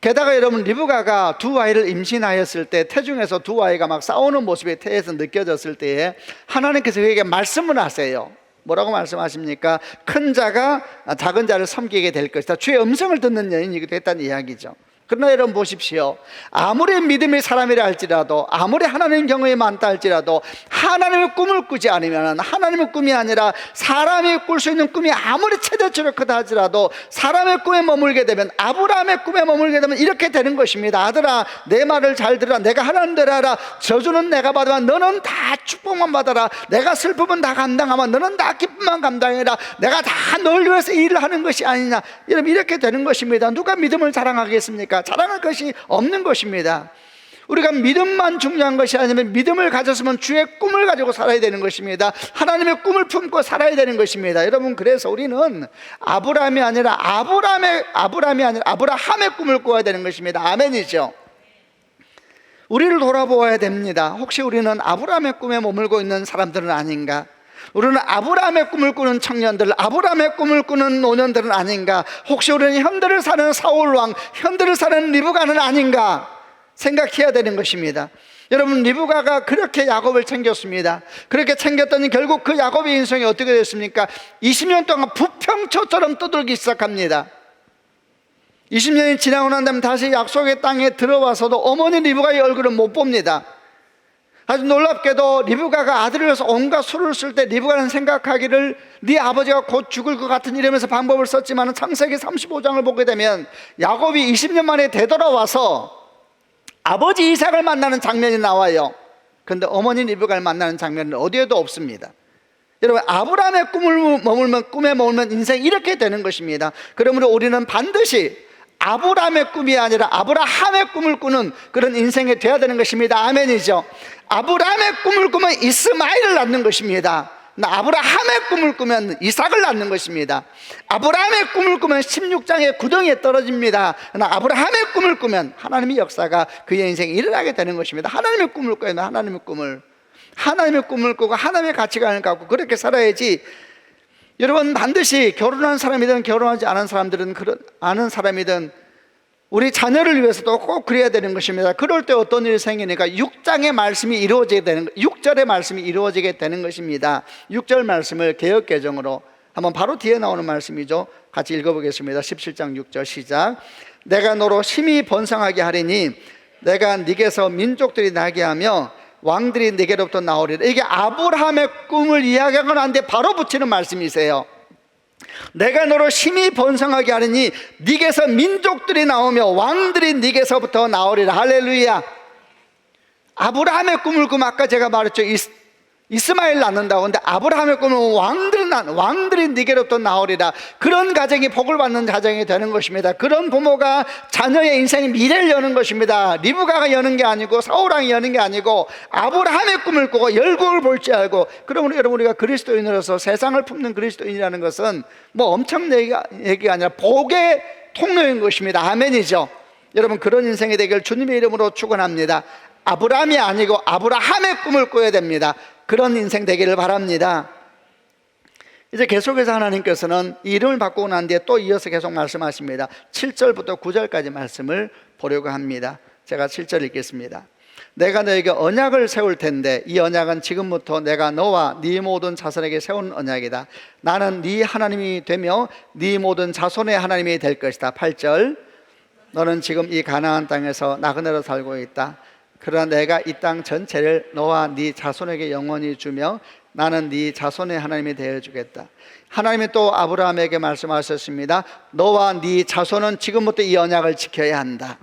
게다가 여러분, 리브가가 두 아이를 임신하였을 때 태중에서 두 아이가 막 싸우는 모습이 태에서 느껴졌을 때에 하나님께서 그에게 말씀을 하세요. 뭐라고 말씀하십니까? 큰 자가 작은 자를 섬기게 될 것이다. 주의 음성을 듣는 여인이기도 했다는 이야기죠. 그러나 여러분 보십시오. 아무리 믿음의 사람이라 할지라도, 아무리 하나님 경험이 많다 할지라도 하나님의 꿈을 꾸지 않으면, 하나님의 꿈이 아니라 사람이 꿀 수 있는 꿈이 아무리 최대치로 크다 할지라도 사람의 꿈에 머물게 되면, 아브라함의 꿈에 머물게 되면 이렇게 되는 것입니다. 아들아, 내 말을 잘 들으라. 내가 하나님 대로 하라. 저주는 내가 받으면 너는 다 축복만 받아라. 내가 슬픔은 다 감당하면 너는 다 기쁨만 감당해라. 내가 다 널 위해서 일을 하는 것이 아니냐. 여러분, 이렇게 되는 것입니다. 누가 믿음을 자랑하겠습니까? 자랑할 것이 없는 것입니다. 우리가 믿음만 중요한 것이 아니면 믿음을 가졌으면 주의 꿈을 가지고 살아야 되는 것입니다. 하나님의 꿈을 품고 살아야 되는 것입니다. 여러분, 그래서 우리는 아브라함이 아니라 아브라함의 꿈을 꾸어야 되는 것입니다. 아멘이죠. 우리를 돌아보아야 됩니다. 혹시 우리는 아브라함의 꿈에 머물고 있는 사람들은 아닌가? 우리는 아브라함의 꿈을 꾸는 청년들, 아브라함의 꿈을 꾸는 노년들은 아닌가? 혹시 우리는 현대를 사는 사울왕, 현대를 사는 리브가는 아닌가? 생각해야 되는 것입니다. 여러분, 리브가가 그렇게 야곱을 챙겼습니다. 그렇게 챙겼더니 결국 그 야곱의 인생이 어떻게 됐습니까? 20년 동안 부평초처럼 떠돌기 시작합니다. 20년이 지나고 난 다음에 다시 약속의 땅에 들어와서도 어머니 리브가의 얼굴을 못 봅니다. 아주 놀랍게도 리브가가 아들을 위해서 온갖 수를 쓸 때 리브가는 생각하기를 네 아버지가 곧 죽을 것 같은 이러면서 방법을 썼지만 창세기 35장을 보게 되면 야곱이 20년 만에 되돌아와서 아버지 이삭을 만나는 장면이 나와요. 그런데 어머니 리브가를 만나는 장면은 어디에도 없습니다. 여러분, 아브라함의 꿈에 머물면 인생이 이렇게 되는 것입니다. 그러므로 우리는 반드시 아브라함의 꿈이 아니라 아브라함의 꿈을 꾸는 그런 인생이 되어야 되는 것입니다. 아멘이죠. 아브라함의 꿈을 꾸면 이스마엘을 낳는 것입니다. 아브라함의 꿈을 꾸면 이삭을 낳는 것입니다. 아브라함의 꿈을 꾸면 16장의 구덩이에 떨어집니다. 아브라함의 꿈을 꾸면 하나님의 역사가 그의 인생에 일어나게 되는 것입니다. 하나님의 꿈을 꾸면 하나님의 꿈을 꾸고 하나님의 가치관을 갖고 그렇게 살아야지. 여러분, 반드시 결혼한 사람이든 결혼하지 않은 사람들은 아는 사람이든 우리 자녀를 위해서도 꼭 그래야 되는 것입니다. 그럴 때 어떤 일이 생기니까 6절의 말씀이 이루어지게 되는 것입니다. 6절 말씀을 개역개정으로 한번 바로 뒤에 나오는 말씀이죠. 같이 읽어보겠습니다. 17장 6절 시작. 내가 너로 심히 번성하게 하리니 내가 네게서 민족들이 나게 하며 왕들이 네게로부터 나오리라. 이게 아브라함의 꿈을 이야기하고 난 뒤에 바로 붙이는 말씀이세요. 내가 너로 심히 번성하게 하리니 네게서 민족들이 나오며 왕들이 네게서부터 나오리라. 할렐루야. 아브라함의 꿈을 꾸면 아까 제가 말했죠. 이스마엘 낳는다고. 근데 아브라함의 꿈은 왕들이 네게로부터 나오리라. 그런 가정이 복을 받는 가정이 되는 것입니다. 그런 부모가 자녀의 인생의 미래를 여는 것입니다. 리브가가 여는 게 아니고 사울왕이 여는 게 아니고 아브라함의 꿈을 꾸고 열국을 볼 줄 알고. 그러므로 여러분, 우리가 그리스도인으로서 세상을 품는 그리스도인이라는 것은 뭐 엄청 얘기가 아니라 복의 통로인 것입니다. 아멘이죠. 여러분, 그런 인생이 되길 주님의 이름으로 축원합니다. 아브라함이 아니고 아브라함의 꿈을 꿔야 됩니다. 그런 인생 되기를 바랍니다. 이제 계속해서 하나님께서는 이 이름을 바꾸고 난 뒤에 또 이어서 계속 말씀하십니다. 7절부터 9절까지 말씀을 보려고 합니다. 제가 7절 읽겠습니다. 내가 너에게 언약을 세울 텐데 이 언약은 지금부터 내가 너와 네 모든 자손에게 세운 언약이다. 나는 네 하나님이 되며 네 모든 자손의 하나님이 될 것이다. 8절. 너는 지금 이 가나안 땅에서 나그네로 살고 있다. 그러나 내가 이 땅 전체를 너와 네 자손에게 영원히 주며 나는 네 자손의 하나님이 되어주겠다. 하나님이 또 아브라함에게 말씀하셨습니다. 너와 네 자손은 지금부터 이 언약을 지켜야 한다.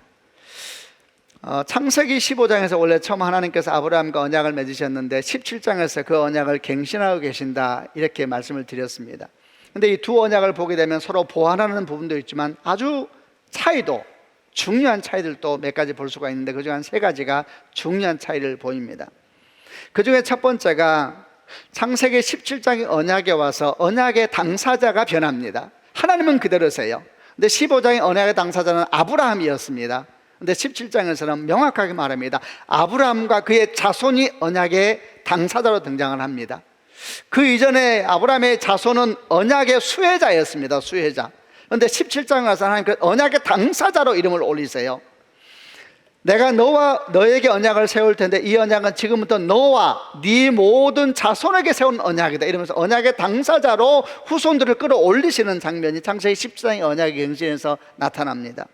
창세기 15장에서 원래 처음 하나님께서 아브라함과 언약을 맺으셨는데 17장에서 그 언약을 갱신하고 계신다, 이렇게 말씀을 드렸습니다. 그런데 이 두 언약을 보게 되면 서로 보완하는 부분도 있지만 아주 차이도 중요한 차이들도 몇 가지 볼 수가 있는데 그중 한 세 가지가 중요한 차이를 보입니다. 그 중에 첫 번째가 창세기 17장의 언약에 와서 언약의 당사자가 변합니다. 하나님은 그대로세요. 근데 15장의 언약의 당사자는 아브라함이었습니다. 근데 17장에서는 명확하게 말합니다. 아브라함과 그의 자손이 언약의 당사자로 등장을 합니다. 그 이전에 아브라함의 자손은 언약의 수혜자였습니다. 수혜자. 그런데 17장 가서 하나님 그 언약의 당사자로 이름을 올리세요. 내가 너와 너에게 언약을 세울 텐데 이 언약은 지금부터 너와 네 모든 자손에게 세운 언약이다 이러면서 언약의 당사자로 후손들을 끌어올리시는 장면이 창세기 17장의 언약의 경신에서 나타납니다.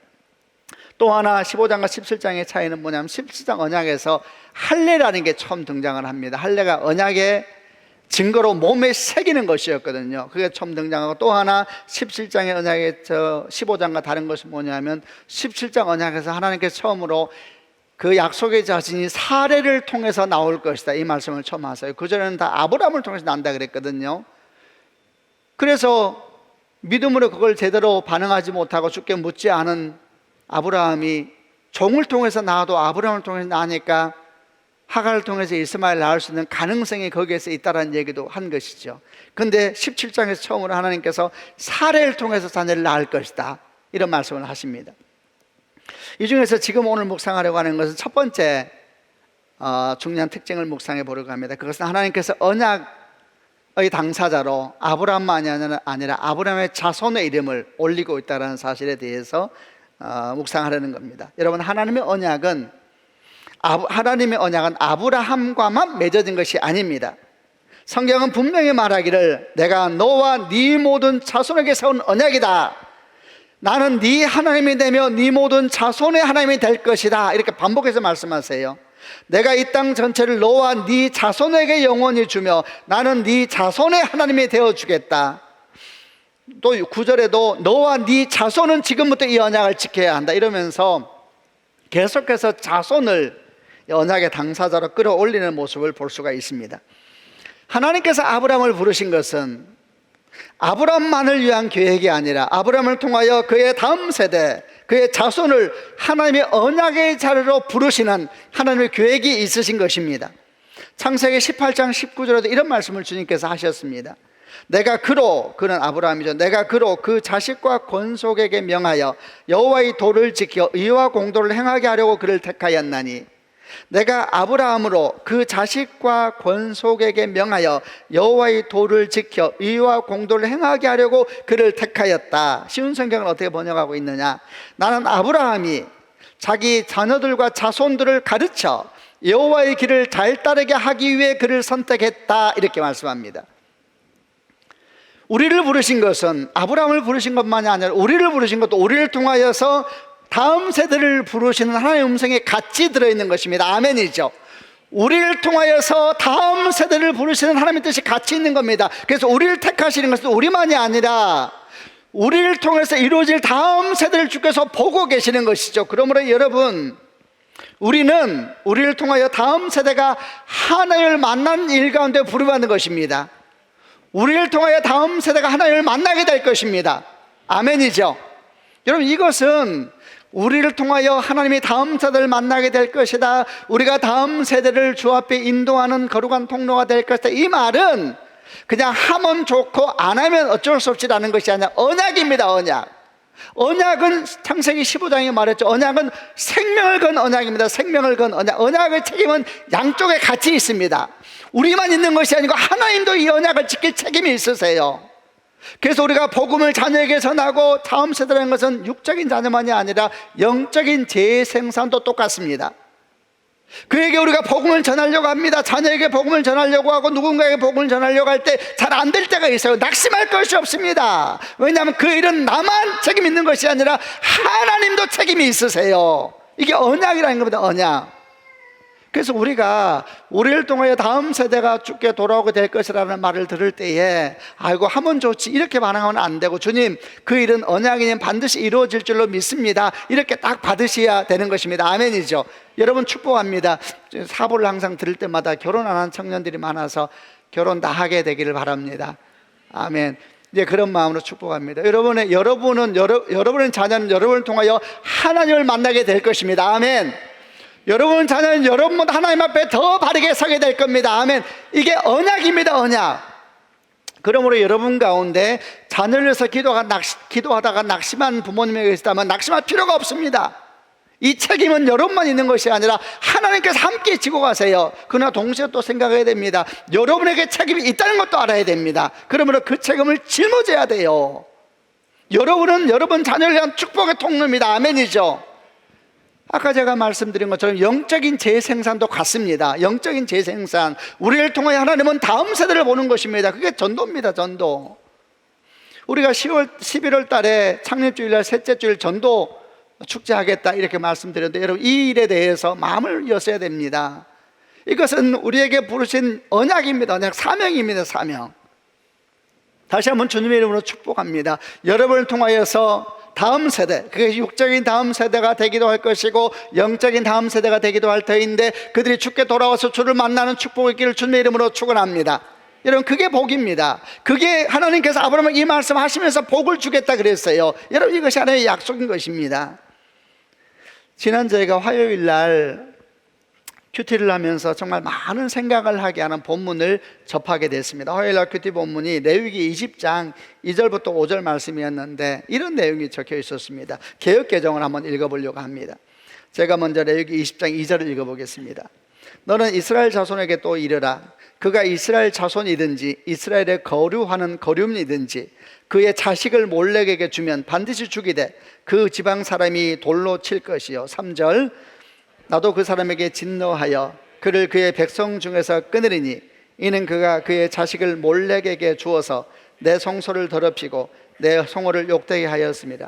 또 하나 15장과 17장의 차이는 뭐냐면 17장 언약에서 할례라는 게 처음 등장을 합니다. 할례가 언약의 증거로 몸에 새기는 것이었거든요. 그게 처음 등장하고 또 하나 17장의 언약의 15장과 다른 것이 뭐냐면 17장 언약에서 하나님께서 처음으로 그 약속의 자신이 사례를 통해서 나올 것이다 이 말씀을 처음 하세요. 그전에는 다 아브라함을 통해서 난다 그랬거든요. 그래서 믿음으로 그걸 제대로 반응하지 못하고 주께 묻지 않은 아브라함이 종을 통해서 낳아도 아브라함을 통해서 낳으니까 하갈을 통해서 이스마엘을 낳을 수 있는 가능성이 거기에서 있다는 얘기도 한 것이죠. 그런데 17장에서 처음으로 하나님께서 사례를 통해서 자녀를 낳을 것이다 이런 말씀을 하십니다. 이 중에서 지금 오늘 묵상하려고 하는 것은 첫 번째 중요한 특징을 묵상해 보려고 합니다. 그것은 하나님께서 언약의 당사자로 아브라함만이 아니라 아브라함의 자손의 이름을 올리고 있다는 사실에 대해서 묵상하려는 겁니다. 여러분, 하나님의 언약은 아브라함과만 맺어진 것이 아닙니다. 성경은 분명히 말하기를 내가 너와 네 모든 자손에게 세운 언약이다. 나는 네 하나님이 되며 네 모든 자손의 하나님이 될 것이다. 이렇게 반복해서 말씀하세요. 내가 이 땅 전체를 너와 네 자손에게 영원히 주며 나는 네 자손의 하나님이 되어주겠다. 또 9절에도 너와 네 자손은 지금부터 이 언약을 지켜야 한다 이러면서 계속해서 자손을 언약의 당사자로 끌어올리는 모습을 볼 수가 있습니다. 하나님께서 아브라함을 부르신 것은 아브라함만을 위한 계획이 아니라 아브라함을 통하여 그의 다음 세대, 그의 자손을 하나님의 언약의 자리로 부르시는 하나님의 계획이 있으신 것입니다. 창세기 18장 19절에도 이런 말씀을 주님께서 하셨습니다. 내가 그는 아브라함이죠. 내가 그 자식과 권속에게 명하여 여호와의 도를 지켜 의와 공도를 행하게 하려고 그를 택하였나니 내가 아브라함으로 그 자식과 권속에게 명하여 여호와의 도를 지켜 의와 공도를 행하게 하려고 그를 택하였다. 쉬운 성경을 어떻게 번역하고 있느냐? 나는 아브라함이 자기 자녀들과 자손들을 가르쳐 여호와의 길을 잘 따르게 하기 위해 그를 선택했다 이렇게 말씀합니다. 우리를 부르신 것은 아브라함을 부르신 것만이 아니라 우리를 부르신 것도 우리를 통하여서 다음 세대를 부르시는 하나님의 음성이 같이 들어있는 것입니다. 아멘이죠. 우리를 통하여서 다음 세대를 부르시는 하나님의 뜻이 같이 있는 겁니다. 그래서 우리를 택하시는 것은 우리만이 아니라 우리를 통해서 이루어질 다음 세대를 주께서 보고 계시는 것이죠. 그러므로 여러분, 우리는 우리를 통하여 다음 세대가 하나님을 만난 일 가운데 부름받는 것입니다. 우리를 통하여 다음 세대가 하나님을 만나게 될 것입니다. 아멘이죠. 여러분, 이것은 우리를 통하여 하나님이 다음 세대를 만나게 될 것이다, 우리가 다음 세대를 주 앞에 인도하는 거룩한 통로가 될 것이다, 이 말은 그냥 하면 좋고 안 하면 어쩔 수 없지라는 것이 아니라 언약입니다. 언약은 창세기 15장에 말했죠. 언약은 생명을 건 언약입니다. 생명을 건 언약. 언약의 책임은 양쪽에 같이 있습니다. 우리만 있는 것이 아니고 하나님도 이 언약을 지킬 책임이 있으세요. 그래서 우리가 복음을 자녀에게 전하고 다음 세대라는 것은 육적인 자녀만이 아니라 영적인 재생산도 똑같습니다. 그에게 우리가 복음을 전하려고 합니다. 자녀에게 복음을 전하려고 하고 누군가에게 복음을 전하려고 할 때 잘 안 될 때가 있어요. 낙심할 것이 없습니다. 왜냐하면 그 일은 나만 책임 있는 것이 아니라 하나님도 책임이 있으세요. 이게 언약이라는 겁니다. 언약. 그래서 우리가 우리를 통하여 다음 세대가 주께 돌아오게 될 것이라는 말을 들을 때에 아이고 하면 좋지 이렇게 반응하면 안 되고, 주님 그 일은 언약이니 반드시 이루어질 줄로 믿습니다, 이렇게 딱 받으셔야 되는 것입니다. 아멘이죠. 여러분 축복합니다. 사보를 항상 들을 때마다 결혼 안 한 청년들이 많아서 결혼 다 하게 되기를 바랍니다. 아멘. 이제 그런 마음으로 축복합니다. 여러분의 자녀는 여러분을 통하여 하나님을 만나게 될 것입니다. 아멘. 여러분 자녀는 여러분보다 하나님 앞에 더 바르게 서게 될 겁니다. 아멘. 이게 언약입니다. 언약. 그러므로 여러분 가운데 자녀를 위해서 기도하다가 낙심한 부모님이 계시다면 낙심할 필요가 없습니다. 이 책임은 여러분만 있는 것이 아니라 하나님께서 함께 지고 가세요. 그러나 동시에 또 생각해야 됩니다. 여러분에게 책임이 있다는 것도 알아야 됩니다. 그러므로 그 책임을 짊어져야 돼요. 여러분은 여러분 자녀를 위한 축복의 통로입니다. 아멘이죠. 아까 제가 말씀드린 것처럼 영적인 재생산도 같습니다. 영적인 재생산, 우리를 통해 하나님은 다음 세대를 보는 것입니다. 그게 전도입니다. 전도. 우리가 11월 달에 창립주일날 셋째 주일 전도 축제하겠다 이렇게 말씀드렸는데, 여러분 이 일에 대해서 마음을 여셔야 됩니다. 이것은 우리에게 부르신 언약입니다. 언약, 사명입니다. 사명. 다시 한번 주님의 이름으로 축복합니다. 여러분을 통하여서 다음 세대, 그게 육적인 다음 세대가 되기도 할 것이고 영적인 다음 세대가 되기도 할 터인데, 그들이 주께 돌아와서 주를 만나는 축복이 있기를 주님의 이름으로 축원합니다. 여러분 그게 복입니다. 그게 하나님께서 아브라함에게 이 말씀 하시면서 복을 주겠다 그랬어요. 여러분 이것이 하나님의 약속인 것입니다. 지난 저희가 화요일 날 큐티를 하면서 정말 많은 생각을 하게 하는 본문을 접하게 됐습니다. 화요일 날 큐티 본문이 레위기 20장 2절부터 5절 말씀이었는데 이런 내용이 적혀 있었습니다. 개역개정을 한번 읽어보려고 합니다. 제가 먼저 레위기 20장 2절을 읽어보겠습니다. 너는 이스라엘 자손에게 또 이르라. 그가 이스라엘 자손이든지 이스라엘에 거류하는 거류민이든지 그의 자식을 몰렉에게 주면 반드시 죽이되 그 지방 사람이 돌로 칠 것이요. 3절 나도 그 사람에게 진노하여 그를 그의 백성 중에서 끊으리니 이는 그가 그의 자식을 몰렉에게 주어서 내 성소를 더럽히고 내 성호를 욕되게 하였습니다.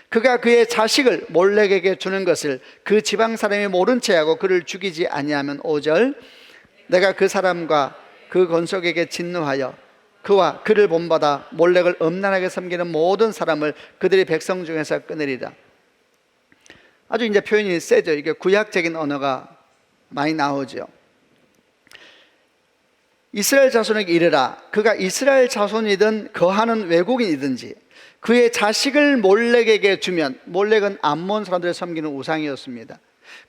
그가 그의 자식을 몰렉에게 주는 것을 그 지방 사람이 모른 채 하고 그를 죽이지 아니하면 5절 내가 그 사람과 그 건속에게 진노하여 그와 그를 본받아 몰렉을 음란하게 섬기는 모든 사람을 그들의 백성 중에서 끊으리라. 아주 이제 표현이 세죠. 이게 구약적인 언어가 많이 나오죠. 이스라엘 자손에게 이르라. 그가 이스라엘 자손이든 거하는 외국인이든지 그의 자식을 몰렉에게 주면, 몰렉은 암몬 사람들을 섬기는 우상이었습니다.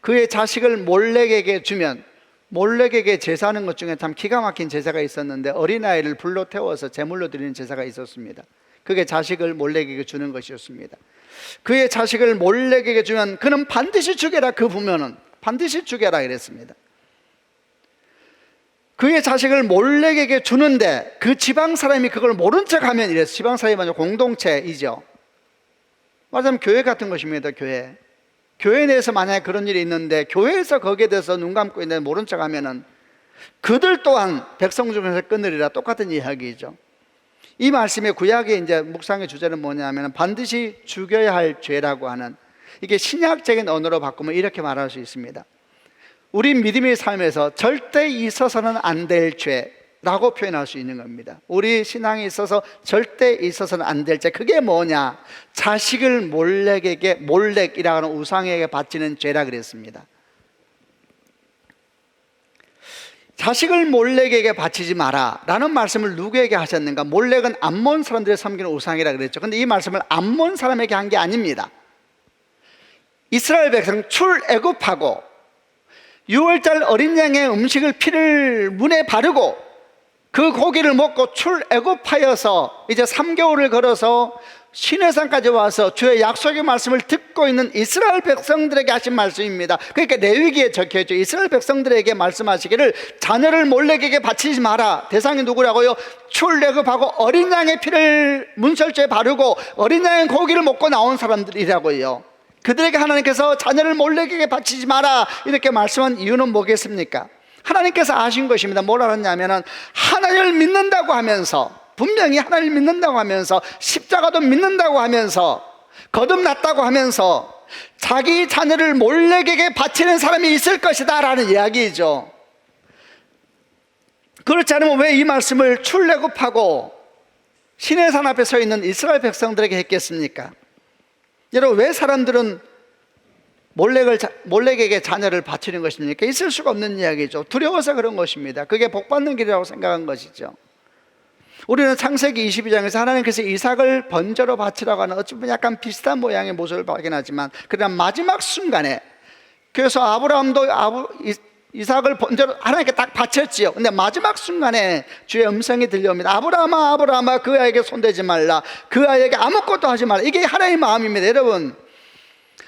그의 자식을 몰렉에게 주면, 몰렉에게 제사하는 것 중에 참 기가 막힌 제사가 있었는데 어린아이를 불로 태워서 제물로 드리는 제사가 있었습니다. 그게 자식을 몰렉에게 주는 것이었습니다. 그의 자식을 몰렉에게 주면 그는 반드시 죽여라. 그 부면은 반드시 죽여라 이랬습니다. 그의 자식을 몰렉에게 주는데 그 지방 사람이 그걸 모른 척 하면 이랬어요. 지방 사람이 먼저 공동체이죠. 말하자면 교회 같은 것입니다. 교회 내에서 만약에 그런 일이 있는데 교회에서 거기에 대해서 눈 감고 있는데 모른 척 하면은 그들 또한 백성 중에서 끊으리라. 똑같은 이야기죠. 이 말씀의 구약의 이제 묵상의 주제는 뭐냐면 반드시 죽여야 할 죄라고 하는, 이게 신약적인 언어로 바꾸면 이렇게 말할 수 있습니다. 우리 믿음의 삶에서 절대 있어서는 안 될 죄라고 표현할 수 있는 겁니다. 우리 신앙에 있어서 절대 있어서는 안 될 죄, 그게 뭐냐? 자식을 몰렉이라고 하는 우상에게 바치는 죄라 그랬습니다. 자식을 몰렉에게 바치지 마라 라는 말씀을 누구에게 하셨는가? 몰렉은 암몬 사람들이 섬기는 우상이라 그랬죠. 그런데 이 말씀을 암몬 사람에게 한 게 아닙니다. 이스라엘 백성 출애굽하고 6월달 어린 양의 피를 문에 바르고 그 고기를 먹고 출애굽하여서 이제 3개월을 걸어서 시내산까지 와서 주의 약속의 말씀을 듣고 있는 이스라엘 백성들에게 하신 말씀입니다. 그러니까 레위기에 적혀있죠. 이스라엘 백성들에게 말씀하시기를 자녀를 몰렉에게 바치지 마라. 대상이 누구라고요? 출애굽하고 어린 양의 피를 문설주에 바르고 어린 양의 고기를 먹고 나온 사람들이라고요. 그들에게 하나님께서 자녀를 몰렉에게 바치지 마라 이렇게 말씀한 이유는 뭐겠습니까? 하나님께서 아신 것입니다. 뭘 알았냐면 하나님을 믿는다고 하면서, 분명히 하나님을 믿는다고 하면서, 십자가도 믿는다고 하면서, 거듭났다고 하면서 자기 자녀를 몰렉에게 바치는 사람이 있을 것이다 라는 이야기죠. 그렇지 않으면 왜 이 말씀을 출애굽하고 시내산 앞에 서 있는 이스라엘 백성들에게 했겠습니까? 여러분, 왜 사람들은 몰렉에게 자녀를 바치는 것입니까? 있을 수가 없는 이야기죠. 두려워서 그런 것입니다. 그게 복받는 길이라고 생각한 것이죠. 우리는 창세기 22장에서 하나님께서 이삭을 번제로 바치라고 하는 어쩌면 약간 비슷한 모양의 모습을 발견하지만, 그러나 마지막 순간에, 그래서 아브라함도 이삭을 번제로 하나님께 딱 바쳤지요. 근데 마지막 순간에 주의 음성이 들려옵니다. 아브라함아, 아브라함아, 그 아이에게 손대지 말라, 그 아이에게 아무것도 하지 말라. 이게 하나님의 마음입니다. 여러분,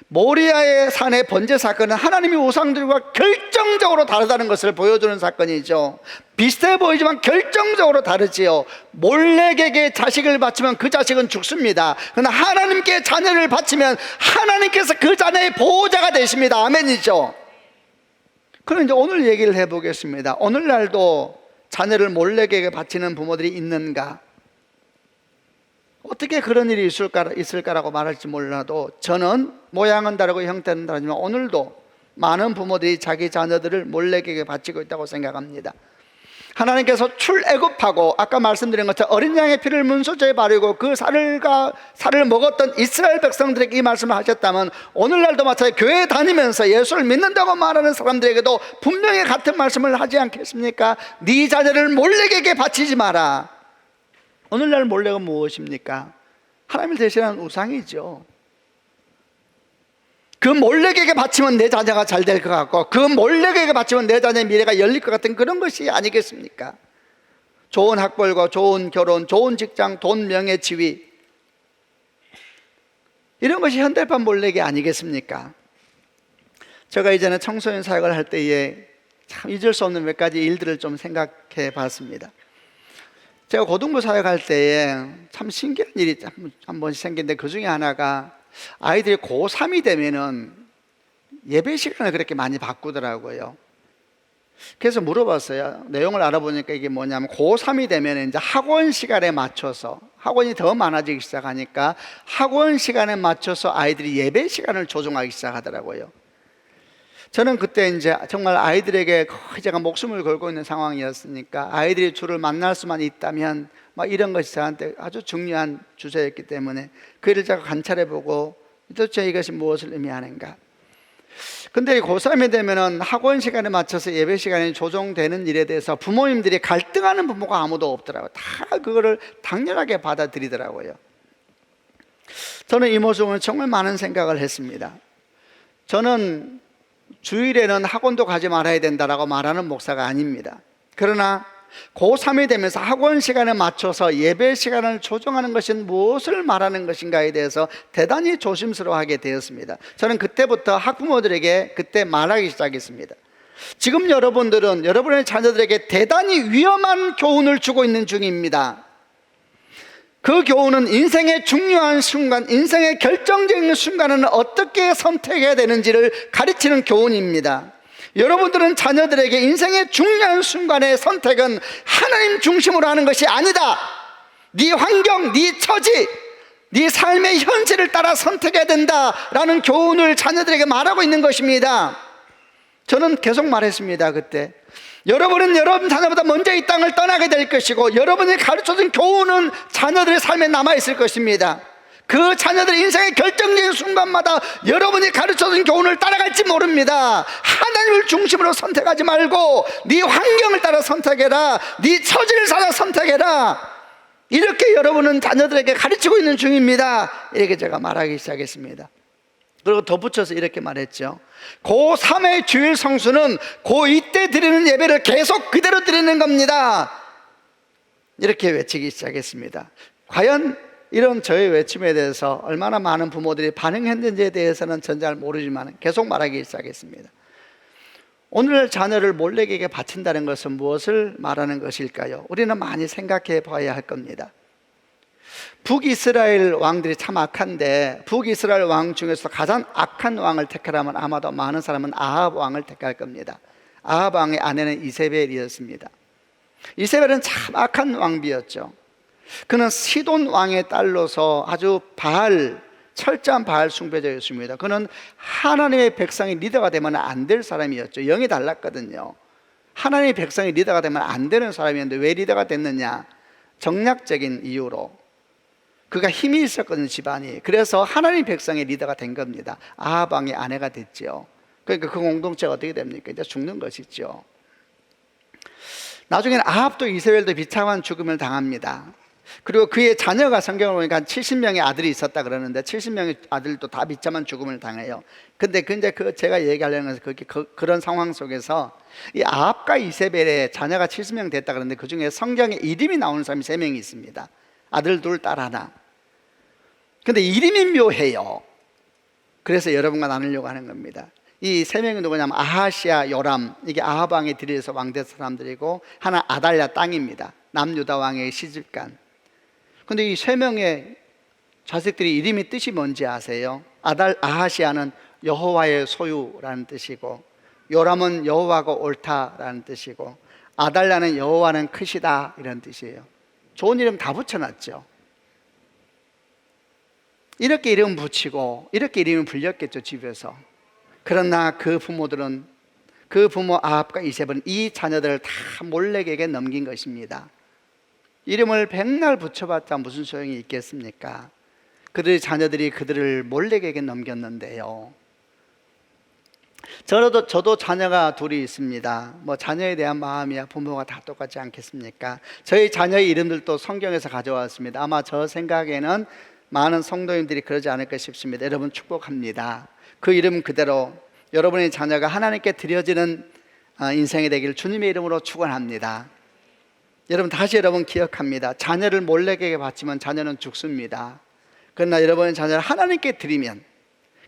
모리아의 산의 번제 사건은 하나님이 우상들과 결정적으로 다르다는 것을 보여주는 사건이죠. 비슷해 보이지만 결정적으로 다르지요. 몰렉에게 자식을 바치면 그 자식은 죽습니다. 그러나 하나님께 자녀를 바치면 하나님께서 그 자녀의 보호자가 되십니다. 아멘이죠. 그럼 이제 오늘 얘기를 해보겠습니다. 오늘날도 자녀를 몰렉에게 바치는 부모들이 있는가? 어떻게 그런 일이 있을까라고 말할지 몰라도, 저는 모양은 다르고 형태는 다르지만 오늘도 많은 부모들이 자기 자녀들을 몰렉에게 바치고 있다고 생각합니다. 하나님께서 출애굽하고 아까 말씀드린 것처럼 어린 양의 피를 문소저에 바르고 그 살을 먹었던 이스라엘 백성들에게 이 말씀을 하셨다면, 오늘날도 마찬가지 교회에 다니면서 예수를 믿는다고 말하는 사람들에게도 분명히 같은 말씀을 하지 않겠습니까? 네 자녀를 몰렉에게 바치지 마라. 오늘날 몰렉은 무엇입니까? 하나님을 대신하는 우상이죠. 그 몰렉에게 바치면 내 자녀가 잘 될 것 같고, 그 몰렉에게 바치면 내 자녀의 미래가 열릴 것 같은 그런 것이 아니겠습니까? 좋은 학벌과 좋은 결혼, 좋은 직장, 돈, 명예, 지위, 이런 것이 현대판 몰렉이 아니겠습니까? 제가 이전에 청소년 사역을 할 때에 참 잊을 수 없는 몇 가지 일들을 좀 생각해 봤습니다. 제가 고등부 사역할 때에 참 신기한 일이 한 번씩 생기는데, 그 중에 하나가 아이들이 고3이 되면은 예배 시간을 그렇게 많이 바꾸더라고요. 그래서 물어봤어요. 내용을 알아보니까 이게 뭐냐면, 고3이 되면 이제 학원 시간에 맞춰서, 학원이 더 많아지기 시작하니까 학원 시간에 맞춰서 아이들이 예배 시간을 조정하기 시작하더라고요. 저는 그때 이제 정말 아이들에게 거의 제가 목숨을 걸고 있는 상황이었으니까, 아이들이 주를 만날 수만 있다면 막 이런 것이 저한테 아주 중요한 주제였기 때문에 그 일을 제가 관찰해보고 도대체 이것이 무엇을 의미하는가. 근데 고3이 되면은 학원 시간에 맞춰서 예배 시간이 조정되는 일에 대해서 부모님들이 갈등하는 부모가 아무도 없더라고요. 다 그거를 당연하게 받아들이더라고요. 저는 이 모습은 정말 많은 생각을 했습니다. 저는 주일에는 학원도 가지 말아야 된다라고 말하는 목사가 아닙니다. 그러나 고3이 되면서 학원 시간에 맞춰서 예배 시간을 조정하는 것은 무엇을 말하는 것인가에 대해서 대단히 조심스러워하게 되었습니다. 저는 그때부터 학부모들에게 그때 말하기 시작했습니다. 지금 여러분들은 여러분의 자녀들에게 대단히 위험한 교훈을 주고 있는 중입니다. 그 교훈은 인생의 중요한 순간, 인생의 결정적인 순간은 어떻게 선택해야 되는지를 가르치는 교훈입니다. 여러분들은 자녀들에게 인생의 중요한 순간의 선택은 하나님 중심으로 하는 것이 아니다, 네 환경, 네 처지, 네 삶의 현실을 따라 선택해야 된다라는 교훈을 자녀들에게 말하고 있는 것입니다. 저는 계속 말했습니다. 그때 여러분은 여러분 자녀보다 먼저 이 땅을 떠나게 될 것이고, 여러분이 가르쳐준 교훈은 자녀들의 삶에 남아있을 것입니다. 그 자녀들의 인생의 결정적인 순간마다 여러분이 가르쳐준 교훈을 따라갈지 모릅니다. 하나님을 중심으로 선택하지 말고 네 환경을 따라 선택해라, 네 처지를 따라 선택해라, 이렇게 여러분은 자녀들에게 가르치고 있는 중입니다. 이렇게 제가 말하기 시작했습니다. 그리고 덧붙여서 이렇게 말했죠. 고3의 주일 성수는 고2 때 드리는 예배를 계속 그대로 드리는 겁니다. 이렇게 외치기 시작했습니다. 과연 이런 저의 외침에 대해서 얼마나 많은 부모들이 반응했는지에 대해서는 전 잘 모르지만 계속 말하기 시작했습니다. 오늘 자녀를 몰렉에게 바친다는 것은 무엇을 말하는 것일까요? 우리는 많이 생각해 봐야 할 겁니다. 북이스라엘 왕들이 참 악한데, 북이스라엘 왕 중에서 가장 악한 왕을 택하라면 아마도 많은 사람은 아합 왕을 택할 겁니다. 아합 왕의 아내는 이세벨이었습니다. 이세벨은 참 악한 왕비였죠. 그는 시돈 왕의 딸로서 아주 철저한 바알 숭배자였습니다. 그는 하나님의 백성의 리더가 되면 안 될 사람이었죠. 영이 달랐거든요. 하나님의 백성의 리더가 되면 안 되는 사람이었는데 왜 리더가 됐느냐? 정략적인 이유로. 그가 힘이 있었거든요, 집안이. 그래서 하나님 백성의 리더가 된 겁니다. 아합 왕의 아내가 됐죠. 그러니까 그 공동체가 어떻게 됩니까? 이제 죽는 것이죠. 나중에는 아합도 이세벨도 비참한 죽음을 당합니다. 그리고 그의 자녀가 성경을 보니까 70명의 아들이 있었다 그러는데 70명의 아들도 다 비참한 죽음을 당해요. 근데 제가 얘기하려는 것은 그런 상황 속에서 이 아합과 이세벨의 자녀가 70명 됐다 그러는데 그 중에 성경에 이름이 나오는 사람이 3명이 있습니다. 아들 둘, 딸 하나. 근데 이름이 묘해요. 그래서 여러분과 나누려고 하는 겁니다. 이 3명이 누구냐면 아하시아, 요람, 이게 아합 왕의 뒤에서 왕대 사람들이고, 하나 아달랴 땅입니다. 남유다 왕의 시집간. 근데 이 3명의 자식들이 이름이 뜻이 뭔지 아세요? 아하시아는 여호와의 소유라는 뜻이고, 요람은 여호와가 옳다라는 뜻이고, 아달랴는 여호와는 크시다 이런 뜻이에요. 좋은 이름 다 붙여놨죠. 이렇게 이름 붙이고 이렇게 이름을 불렸겠죠, 집에서. 그러나 그 부모들은, 그 부모 아합과 이세벨은 이 자녀들을 다 몰렉에게 넘긴 것입니다. 이름을 백날 붙여봤자 무슨 소용이 있겠습니까? 그들의 자녀들이 그들을 몰렉에게 넘겼는데요. 저도 자녀가 둘이 있습니다. 자녀에 대한 마음이야 부모가 다 똑같지 않겠습니까? 저희 자녀의 이름들도 성경에서 가져왔습니다. 아마 저 생각에는 많은 성도님들이 그러지 않을까 싶습니다. 여러분 축복합니다. 그 이름 그대로 여러분의 자녀가 하나님께 드려지는 인생이 되기를 주님의 이름으로 축원합니다. 여러분 기억합니다. 자녀를 몰렉에게 바치면 자녀는 죽습니다. 그러나 여러분의 자녀를 하나님께 드리면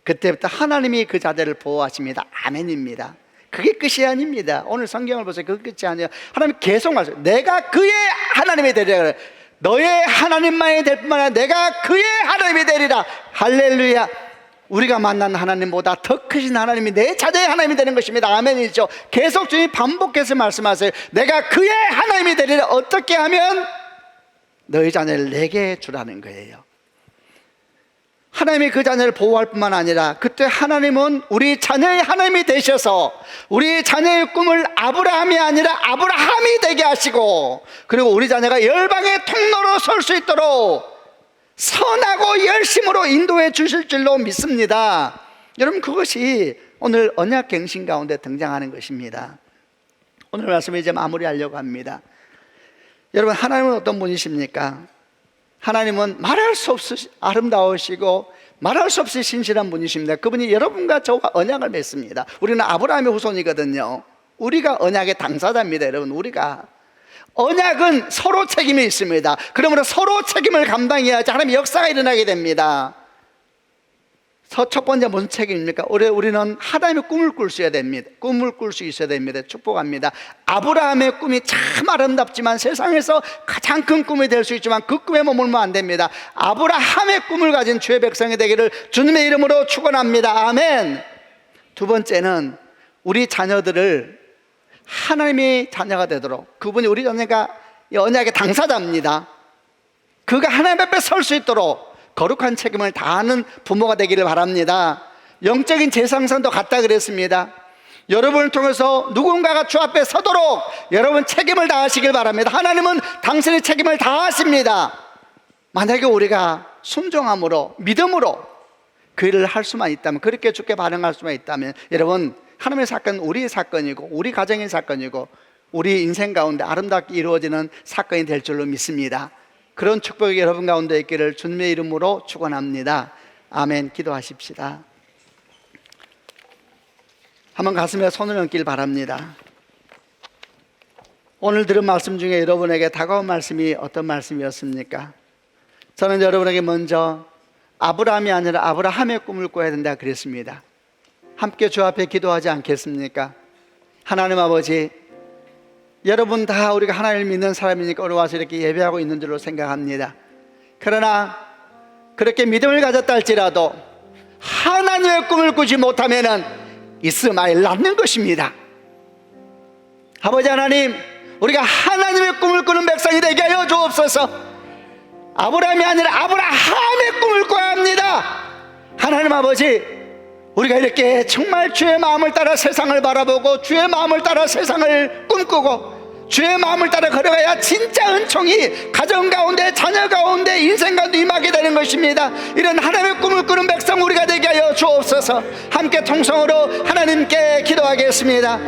그때부터 하나님이 그 자녀를 보호하십니다. 아멘입니다. 그게 끝이 아닙니다. 오늘 성경을 보세요. 그게 끝이 아니에요. 하나님 계속 말씀해요. 내가 그의 하나님이 되리라. 너의 하나님만이 될 뿐만 아니라 내가 그의 하나님이 되리라. 할렐루야. 우리가 만난 하나님보다 더 크신 하나님이 내 자녀의 하나님이 되는 것입니다. 아멘이죠. 계속 주님 반복해서 말씀하세요. 내가 그의 하나님이 되리라. 어떻게 하면? 너희 자녀를 내게 주라는 거예요. 하나님이 그 자녀를 보호할 뿐만 아니라 그때 하나님은 우리 자녀의 하나님이 되셔서 우리 자녀의 꿈을 아브라함이 아니라 아브라함이 되게 하시고, 그리고 우리 자녀가 열방의 통로로 설 수 있도록 선하고 열심으로 인도해 주실 줄로 믿습니다. 여러분, 그것이 오늘 언약갱신 가운데 등장하는 것입니다. 오늘 말씀을 이제 마무리하려고 합니다. 여러분, 하나님은 어떤 분이십니까? 하나님은 말할 수 없이 아름다우시고 말할 수 없이 신실한 분이십니다. 그분이 여러분과 저와 언약을 맺습니다. 우리는 아브라함의 후손이거든요. 우리가 언약의 당사자입니다. 여러분, 우리가 언약은 서로 책임이 있습니다. 그러므로 서로 책임을 감당해야지 하나님의 역사가 일어나게 됩니다. 첫 번째 무슨 책임입니까? 우리는 하나님의 꿈을 꿀 수 있어야 됩니다. 꿈을 꿀 수 있어야 됩니다. 축복합니다. 아브라함의 꿈이 참 아름답지만 세상에서 가장 큰 꿈이 될 수 있지만 그 꿈에 머물면 안 됩니다. 아브라함의 꿈을 가진 주의 백성이 되기를 주님의 이름으로 축원합니다. 아멘. 두 번째는 우리 자녀들을 하나님의 자녀가 되도록, 그분이 우리 자녀가 언약의 당사자입니다. 그가 하나님 앞에 설 수 있도록 거룩한 책임을 다하는 부모가 되기를 바랍니다. 영적인 재상선도 같다 그랬습니다. 여러분을 통해서 누군가가 주 앞에 서도록 여러분 책임을 다하시길 바랍니다. 하나님은 당신의 책임을 다하십니다. 만약에 우리가 순종함으로 믿음으로 그 일을 할 수만 있다면, 그렇게 주께 반응할 수만 있다면, 여러분, 하나님의 사건은 우리의 사건이고 우리 가정의 사건이고 우리 인생 가운데 아름답게 이루어지는 사건이 될 줄로 믿습니다. 그런 축복이 여러분 가운데 있기를 주님의 이름으로 축원합니다. 아멘. 기도하십시다. 한번 가슴에 손을 얹길 바랍니다. 오늘 들은 말씀 중에 여러분에게 다가온 말씀이 어떤 말씀이었습니까? 저는 여러분에게 먼저 아브라함이 아니라 아브라함의 꿈을 꿔야 된다 그랬습니다. 함께 주 앞에 기도하지 않겠습니까? 하나님 아버지, 여러분 다 우리가 하나님을 믿는 사람이니까 오늘 와서 이렇게 예배하고 있는 줄로 생각합니다. 그러나 그렇게 믿음을 가졌다 할지라도 하나님의 꿈을 꾸지 못하면 이스마엘 낳는 것입니다. 아버지 하나님, 우리가 하나님의 꿈을 꾸는 백성이 되게 하여 주옵소서. 아브라함이 아니라 아브라함의 꿈을 꿔야 합니다. 하나님 아버지, 우리가 이렇게 정말 주의 마음을 따라 세상을 바라보고 주의 마음을 따라 세상을 꿈꾸고 주의 마음을 따라 걸어가야 진짜 은총이 가정 가운데, 자녀 가운데, 인생 가운데 임하게 되는 것입니다. 이런 하나님의 꿈을 꾸는 백성 우리가 되게 하여 주옵소서. 함께 통성으로 하나님께 기도하겠습니다.